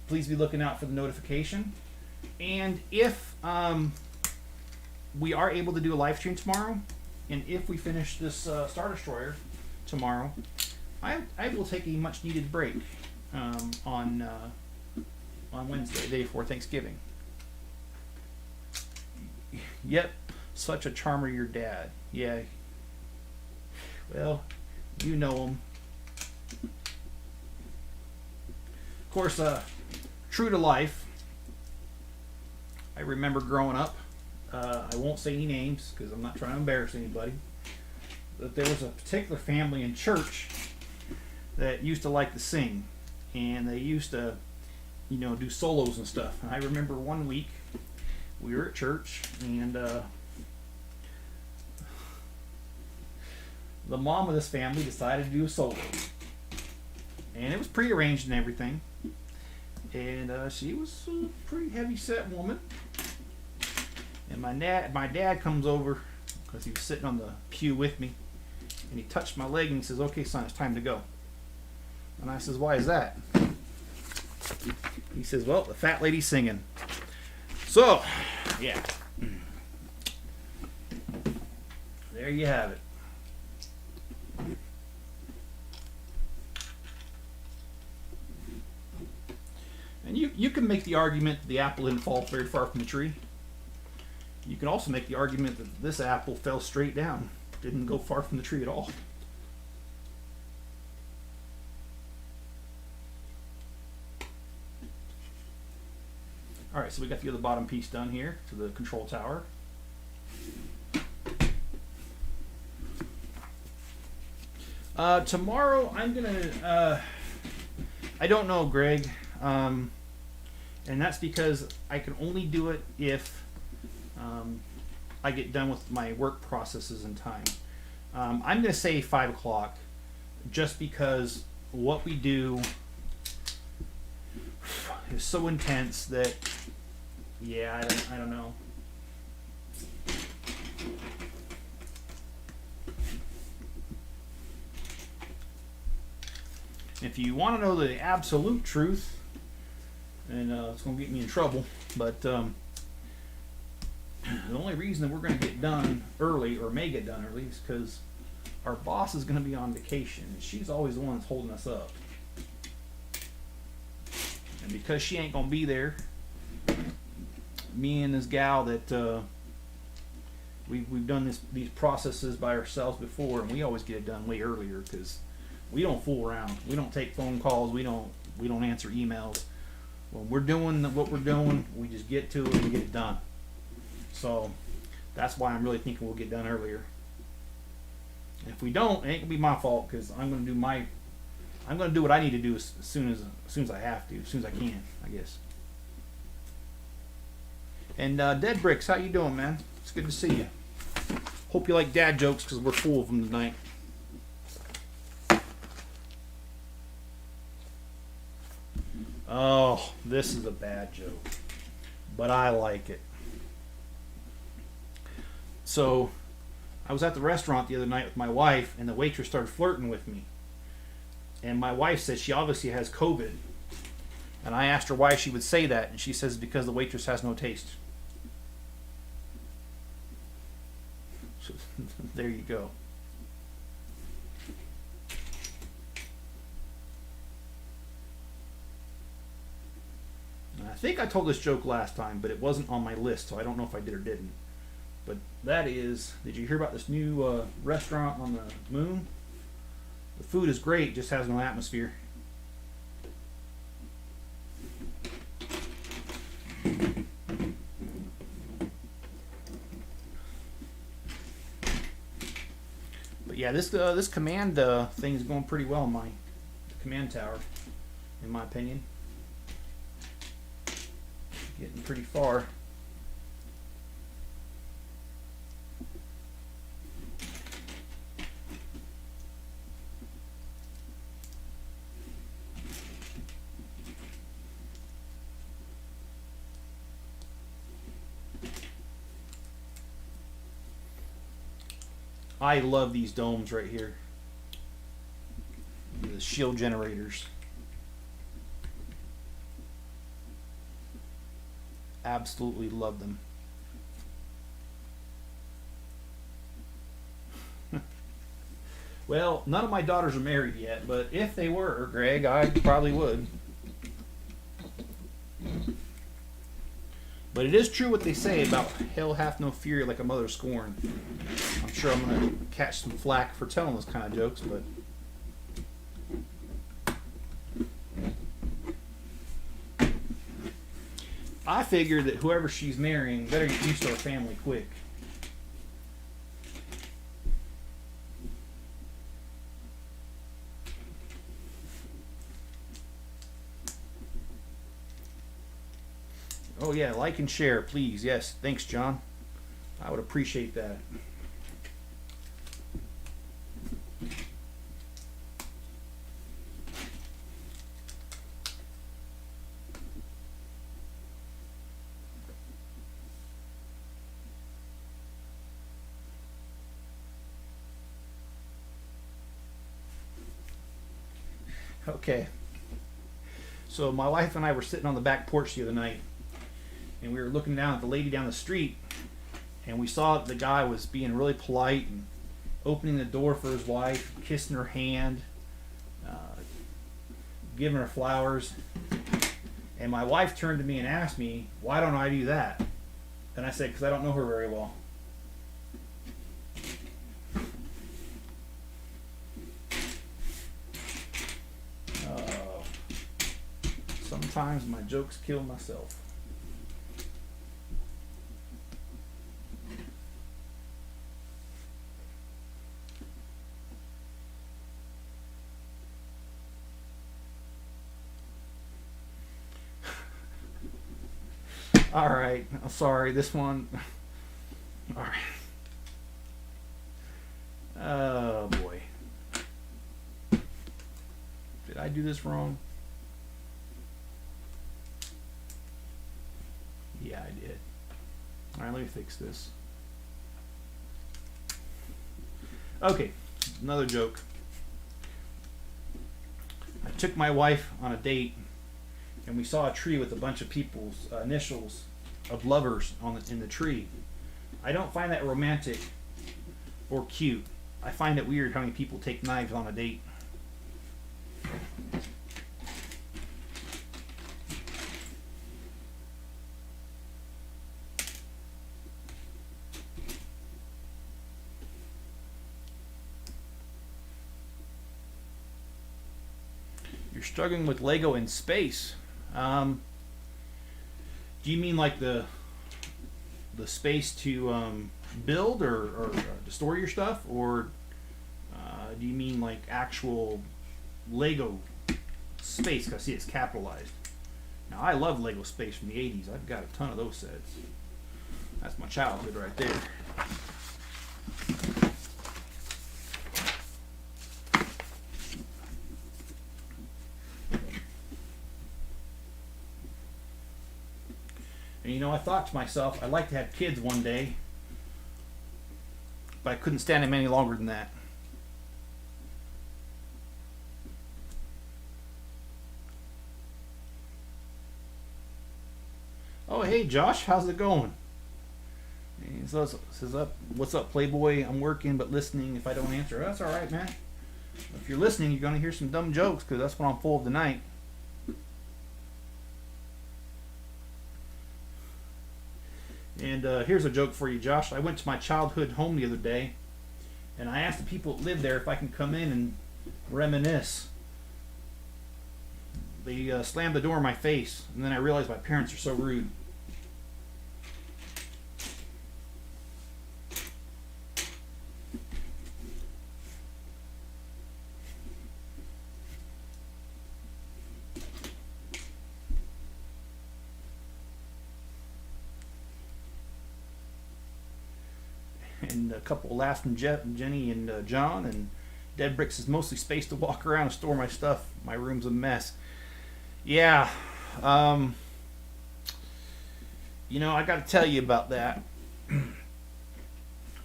please be looking out for the notification. And if we are able to do a live stream tomorrow, and if we finish this Star Destroyer tomorrow, I will take a much needed break on Wednesday, the day before Thanksgiving. Yep, such a charmer, your dad. Yeah. Well, you know him. Of course, true to life, I remember growing up, I won't say any names because I'm not trying to embarrass anybody, but there was a particular family in church that used to like to sing, and they used to, do solos and stuff. And I remember one week we were at church, and the mom of this family decided to do a solo, and it was prearranged and everything. And she was a pretty heavy-set woman. And my dad comes over because he was sitting on the pew with me, and he touched my leg and he says, "Okay, son, it's time to go." And I says, "Why is that?" He says, "Well, the fat lady's singing." So, yeah. There you have it. And you can make the argument that the apple didn't fall very far from the tree. You can also make the argument that this apple fell straight down. Didn't go far from the tree at all. Alright, so we got the other bottom piece done here to the control tower. Tomorrow I'm gonna I don't know, Greg. And that's because I can only do it if I get done with my work processes in time. I'm going to say 5 o'clock just because what we do is so intense that, yeah, I don't know. If you want to know the absolute truth, and it's going to get me in trouble, but the only reason that we're going to get done early, or may get done early, is because our boss is going to be on vacation, and she's always the one that's holding us up. And because she ain't going to be there, me and this gal that we've done these processes by ourselves before, and we always get it done way earlier because we don't fool around. We don't take phone calls. We don't answer emails. When we're doing what we're doing, we just get to it and get it done. So that's why I'm really thinking we'll get done earlier. And if we don't, it ain't gonna be my fault because I'm gonna do what I need to do as soon as I have to, as soon as I can, I guess. And Dead Bricks, how you doing, man? It's good to see you. Hope you like dad jokes because we're full of them tonight. Oh, this is a bad joke, but I like it. So, I was at the restaurant the other night with my wife, and the waitress started flirting with me. And my wife said she obviously has COVID. And I asked her why she would say that, and she says because the waitress has no taste. So, there you go. I think I told this joke last time, but it wasn't on my list, so I don't know if I did or didn't. But that is, did you hear about this new restaurant on the moon? The food is great, just has no atmosphere. But yeah, this command thing is going pretty well in my command tower, in my opinion. Getting pretty far. I love these domes right here. The shield generators. Absolutely love them. Well, none of my daughters are married yet, but if they were, Greg, I probably would. But it is true what they say about hell hath no fury like a mother scorned. I'm sure I'm going to catch some flack for telling those kind of jokes, but... I figured that whoever she's marrying better get used to our family quick. Oh yeah, like and share, please. Yes, thanks, John. I would appreciate that. Okay. So my wife and I were sitting on the back porch the other night, and we were looking down at the lady down the street, and we saw that the guy was being really polite and opening the door for his wife, kissing her hand, giving her flowers. And my wife turned to me and asked me, why don't I do that? And I said, because I don't know her very well. Sometimes my jokes kill myself. All right, I'm sorry. This one. All right. Oh boy. Did I do this wrong? Yeah, I did. All right, let me fix this. Okay, another joke. I took my wife on a date, and we saw a tree with a bunch of people's initials of lovers in the tree. I don't find that romantic or cute. I find it weird how many people take knives on a date. You're struggling with Lego in space. Do you mean like the space to build or to store your stuff, or do you mean like actual Lego space? Because I see it's capitalized. Now I love Lego space from the 80s. I've got a ton of those sets. That's my childhood right there. And you know, I thought to myself, I'd like to have kids one day, but I couldn't stand them any longer than that. Oh, hey Josh, how's it going? And he says, what's up, Playboy? I'm working, but listening if I don't answer. That's all right, man. If you're listening, you're going to hear some dumb jokes, because that's what I'm full of tonight. And here's a joke for you, Josh. I went to my childhood home the other day, and I asked the people that live there if I can come in and reminisce. They slammed the door in my face, and then I realized my parents are so rude. And a couple laughs from Jenny and John, and Dead Bricks is mostly space to walk around and store my stuff. My room's a mess. Yeah, you know, I got to tell you about that.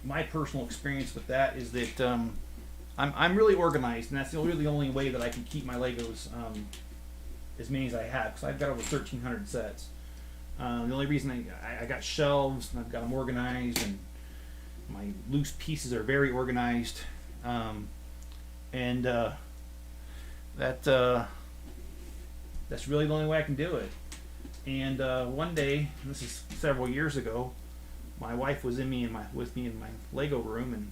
my personal experience with that is that I'm really organized, and that's really the only way that I can keep my Legos as many as I have, because I've got over 1,300 sets. The only reason I got shelves, and I've got them organized, and my loose pieces are very organized, and that's really the only way I can do it. And one day, and this is several years ago, my wife was with me in my Lego room, and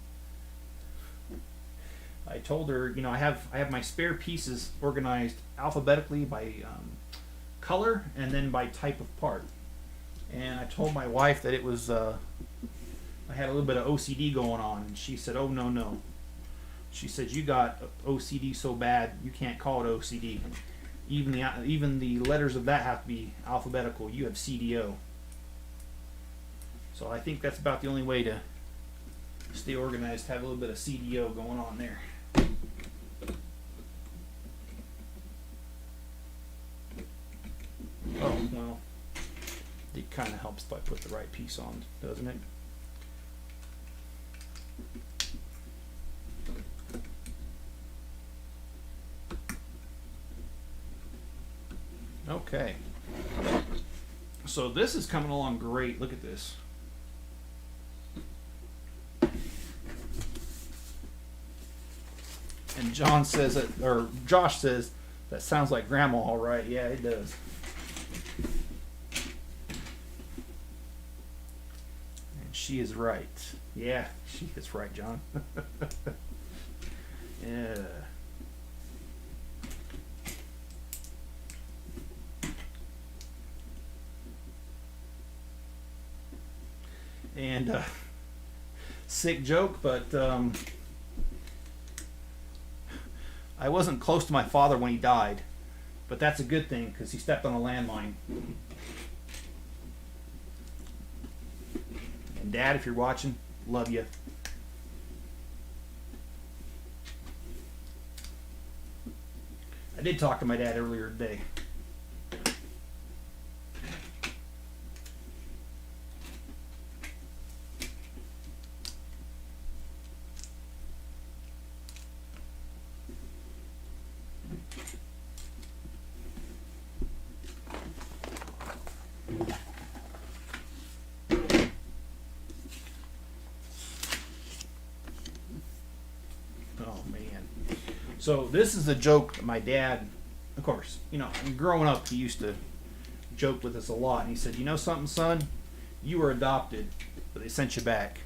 I told her, you know, I have my spare pieces organized alphabetically by color and then by type of part. And I told my wife that it was I had a little bit of OCD going on, and she said, "Oh no." She said, "You got OCD so bad you can't call it OCD. Even the letters of that have to be alphabetical. You have CDO." So I think that's about the only way to stay organized, have a little bit of CDO going on there. Oh, well, it kind of helps if I put the right piece on, doesn't it? Okay. So this is coming along great. Look at this. And John says that, or Josh says, that sounds like grandma, all right. Yeah, it does. And she is right. Yeah, she is right, John. Yeah. And sick joke, but I wasn't close to my father when he died, but that's a good thing because he stepped on a landmine. And Dad, if you're watching, love you. I did talk to my dad earlier today. So this is a joke that my dad, of course, you know, growing up, he used to joke with us a lot. And he said, "You know something, son? You were adopted, but they sent you back."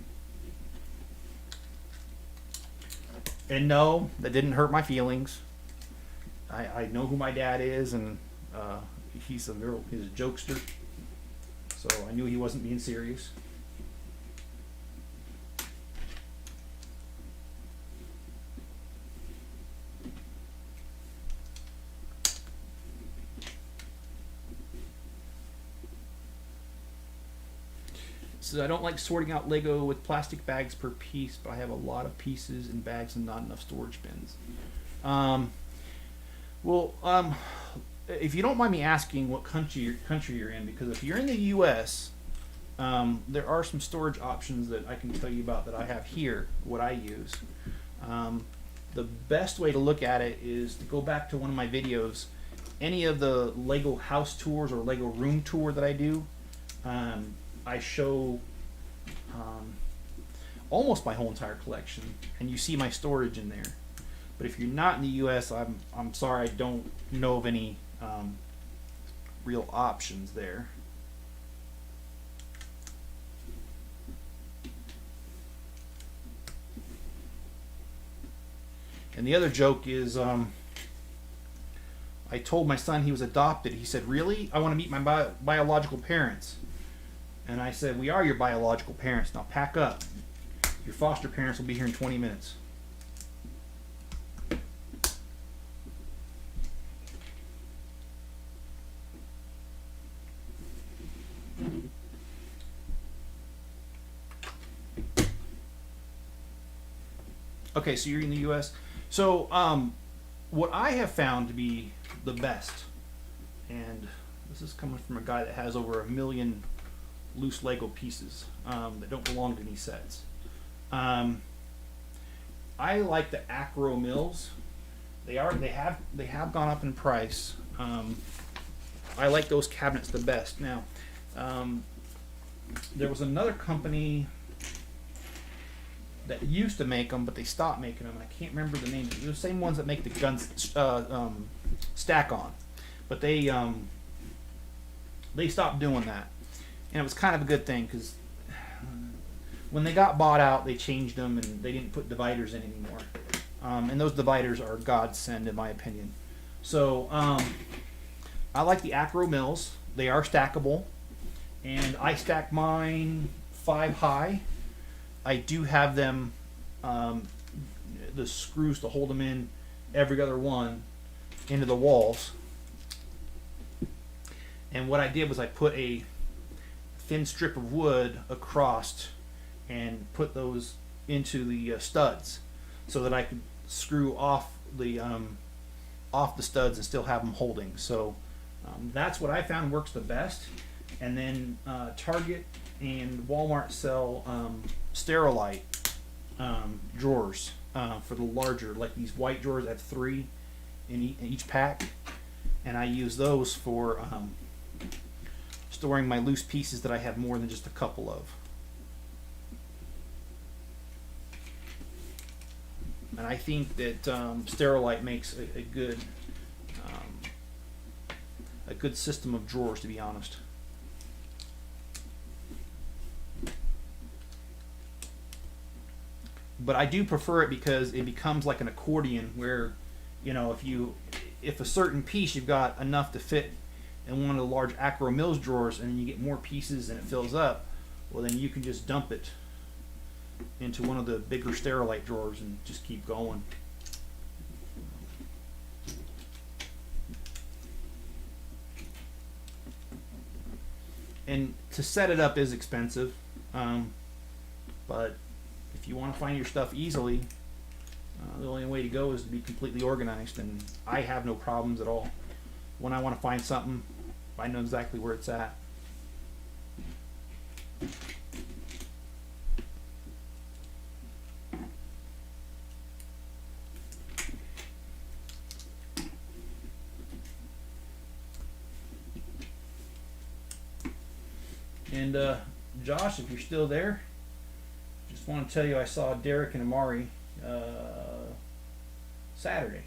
And no, that didn't hurt my feelings. I know who my dad is, and he's a jokester. So I knew he wasn't being serious. So I don't like sorting out Lego with plastic bags per piece, but I have a lot of pieces in bags and not enough storage bins. If you don't mind me asking what country you're in, because if you're in the U.S., there are some storage options that I can tell you about that I have here, what I use. The best way to look at it is to go back to one of my videos. Any of the Lego house tours or Lego room tour that I do, I show almost my whole entire collection, and you see my storage in there. But if you're not in the U.S., I'm sorry, I don't know of any real options there. And the other joke is, I told my son he was adopted. He said, "Really? I want to meet my biological parents." And I said, "We are your biological parents. Now pack up. Your foster parents will be here in 20 minutes. Okay, so you're in the U.S. So what I have found to be the best, and this is coming from a guy that has over 1 million loose Lego pieces that don't belong to any sets. Um, I like the Acro Mills. They have gone up in price. I like those cabinets the best. Now, um, there was another company that used to make them, but they stopped making them. I can't remember the name. They're the same ones that make the guns stack on, but they stopped doing that, and it was kind of a good thing because when they got bought out, they changed them and they didn't put dividers in anymore. And those dividers are a godsend in my opinion. So I like the Acro Mills. They are stackable, and I stack mine 5 high. I do have them, the screws to hold them in, every other one, into the walls. And what I did was I put a thin strip of wood across and put those into the studs, so that I could screw off the studs and still have them holding. So that's what I found works the best. And then Target and Walmart sell Sterilite drawers for the larger, like these white drawers. I have 3 in each pack, and I use those for storing my loose pieces that I have more than just a couple of. And I think that Sterilite makes a good system of drawers, to be honest. But I do prefer it because it becomes like an accordion, where, you know, if a certain piece you've got enough to fit in one of the large Acro Mills drawers, and then you get more pieces and it fills up, well, then you can just dump it into one of the bigger Sterilite drawers and just keep going. And to set it up is expensive, but if you want to find your stuff easily, the only way to go is to be completely organized, and I have no problems at all. When I want to find something, I know exactly where it's at. And Josh, if you're still there, just want to tell you I saw Derek and Amari Saturday.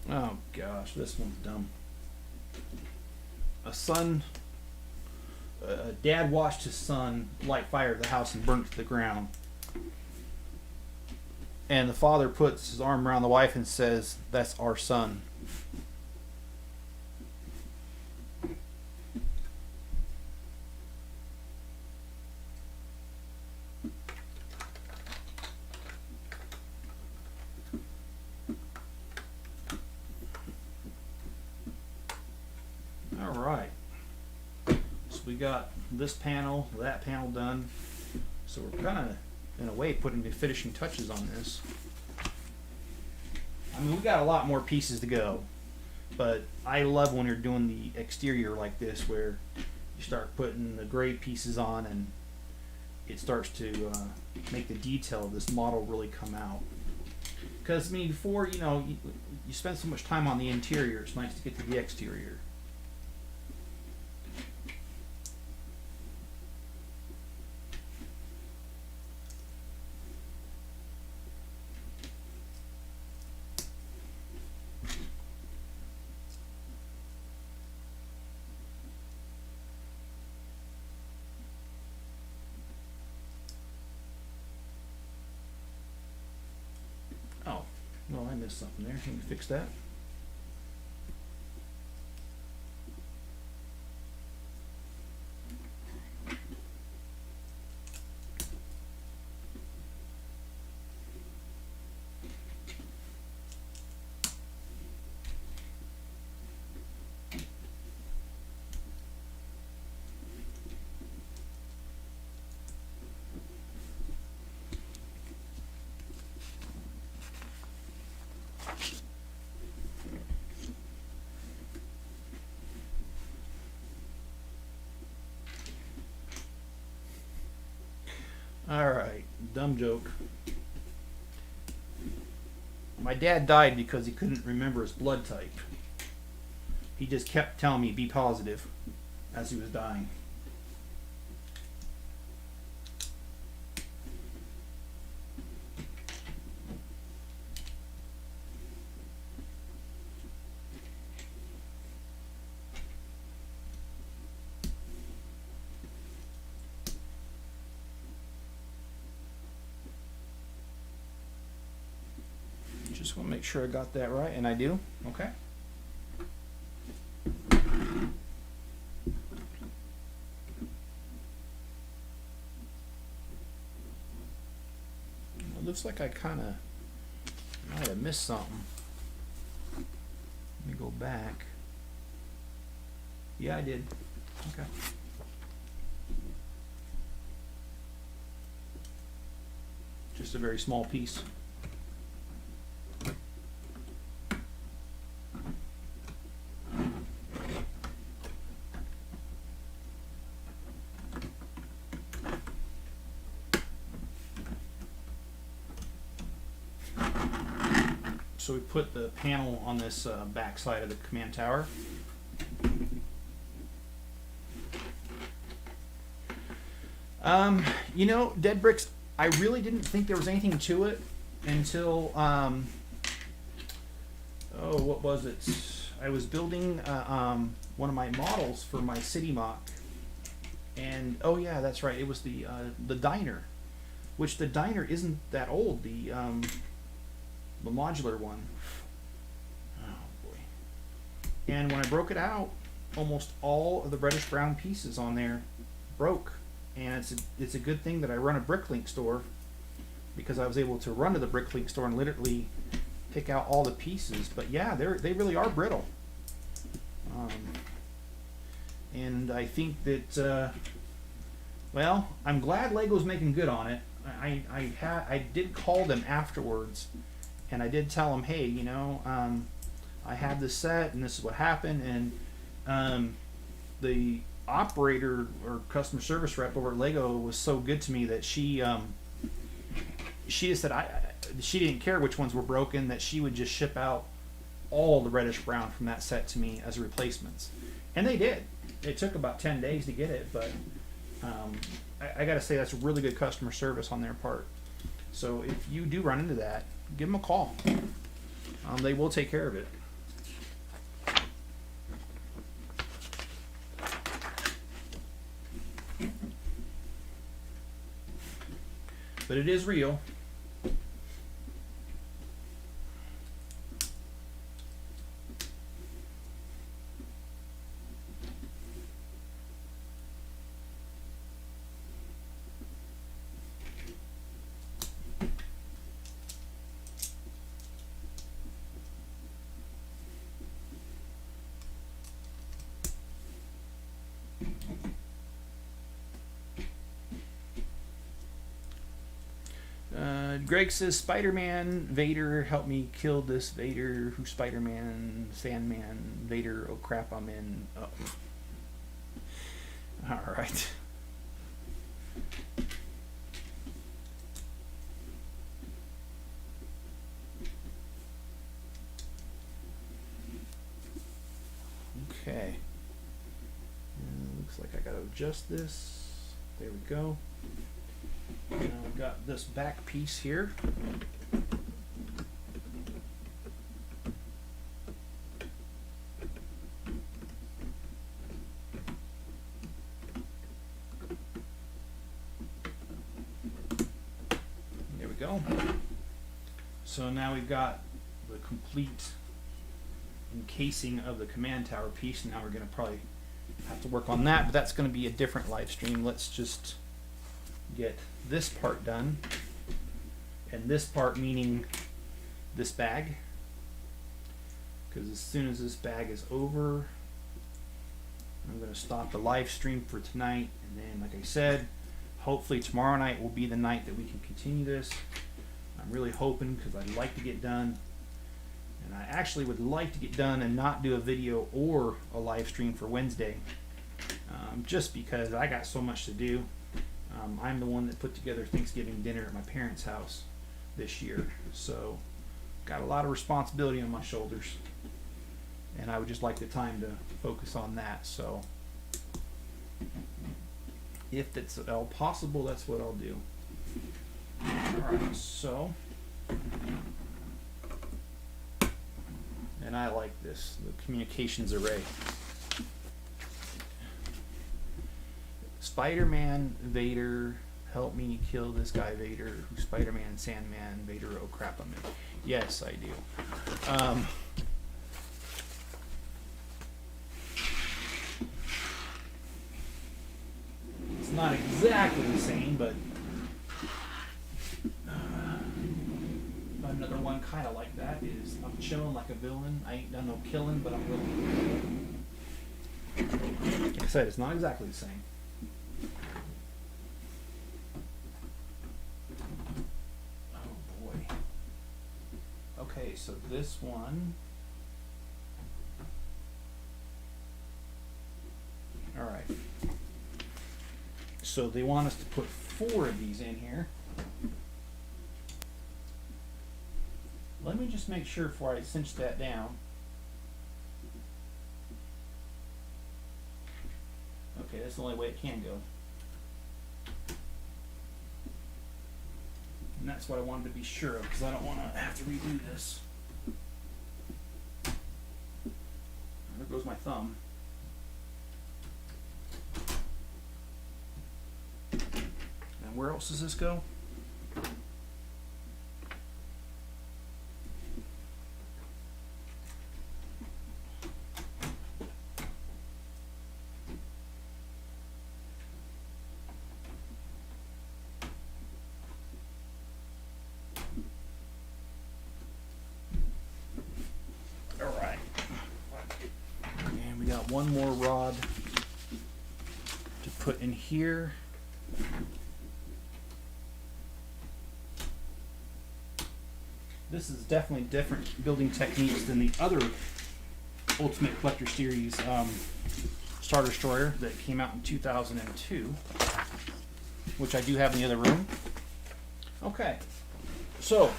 Oh gosh, this one's dumb. A dad watched his son light fire at the house and burn it to the ground. And the father puts his arm around the wife and says, "That's our son." All right. So we got this panel, that panel done. So we're kind of, in a way, putting the finishing touches on this. I mean, we got a lot more pieces to go, but I love when you're doing the exterior like this, where you start putting the gray pieces on and it starts to make the detail of this model really come out. Because, I mean, before, you spend so much time on the interior, it's nice to get to the exterior. Oh, well, I missed something there. Can we fix that? Alright, dumb joke. My dad died because he couldn't remember his blood type. He just kept telling me, be positive, as he was dying. Just want to make sure I got that right, and I do. Okay. It looks like I kind of might have missed something. Let me go back. Yeah, I did. Okay. Just a very small piece. So we put the panel on this back side of the command tower. You know, dead bricks, I really didn't think there was anything to it until, oh, what was it? I was building one of my models for my city mock. And, oh yeah, that's right, it was the diner. Which the diner isn't that old, the modular one. Oh boy. And when I broke it out, almost all of the reddish brown pieces on there broke. And it's a good thing that I run a Bricklink store, because I was able to run to the Bricklink store and literally pick out all the pieces. But yeah, they really are brittle. And I think that well, I'm glad Lego's making good on it. I did call them afterwards, and I did tell them, hey, you know, I had this set and this is what happened. And the operator or customer service rep over at Lego was so good to me that she just said she didn't care which ones were broken, that she would just ship out all the reddish brown from that set to me as replacements. And they did. It took about 10 days to get it, but I gotta say that's really good customer service on their part. So if you do run into that, give them a call. They will take care of it. But it is real. Greg says, Spider-Man, Vader, help me kill this Vader. Who's Spider-Man? Sandman, Vader, oh crap, I'm in. Oh. Alright. Okay. Looks like I gotta adjust this. There we go. Now I've got this back piece here. There we go. So now we've got the complete encasing of the command tower piece. Now we're going to probably have to work on that, but that's going to be a different live stream. Let's just get this part done, and this part meaning this bag, because as soon as this bag is over, I'm going to stop the live stream for tonight, and then like I said, hopefully tomorrow night will be the night that we can continue this. I'm really hoping, because I'd like to get done, and I actually would like to get done and not do a video or a live stream for Wednesday, just because I got so much to do. I'm the one that put together Thanksgiving dinner at my parents' house this year, so got a lot of responsibility on my shoulders, and I would just like the time to focus on that. So if it's at all possible, that's what I'll do. Alright, so, and I like this, the communications array. Spider-Man, Vader, help me kill this guy Vader. Spider-Man, Sandman, Vader, oh crap, I'm in. Yes, I do. It's not exactly the same, but another one kind of like that is I'm chilling like a villain. I ain't done no killing, but I'm willing. Like I said, it's not exactly the same. Oh boy. Okay, so this one. Alright. So they want us to put 4 of these in here. Let me just make sure before I cinch that down. Okay, that's the only way it can go. And that's what I wanted to be sure of, because I don't want to have to redo this. There goes my thumb. And where else does this go? One more rod to put in here. This is definitely different building techniques than the other Ultimate Collector Series Star Destroyer that came out in 2002, which I do have in the other room. Okay, so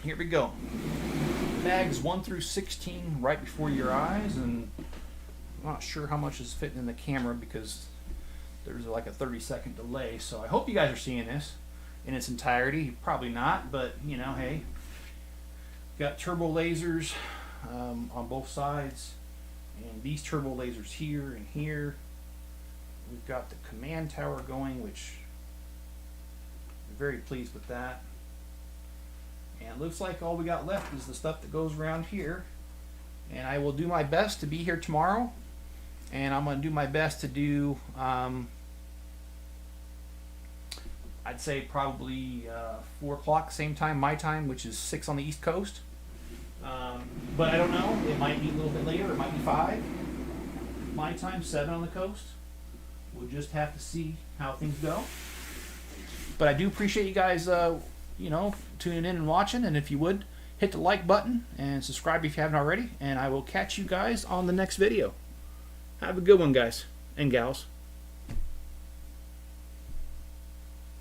here we go. Bags 1 through 16 right before your eyes, and I'm not sure how much is fitting in the camera because there's like a 30-second delay, so I hope you guys are seeing this in its entirety. Probably not, but you know, hey. Got turbo lasers on both sides, and these turbo lasers here and here. We've got the command tower going, which I'm very pleased with that. And it looks like all we got left is the stuff that goes around here. And I will do my best to be here tomorrow. And I'm going to do my best to do, I'd say probably 4 o'clock, same time, my time, which is 6 on the East Coast. But I don't know. It might be a little bit later. It might be 5. My time, 7 on the coast. We'll just have to see how things go. But I do appreciate you guys you know, tuning in and watching, and if you would, hit the like button and subscribe if you haven't already, and I will catch you guys on the next video. Have a good one, guys and gals.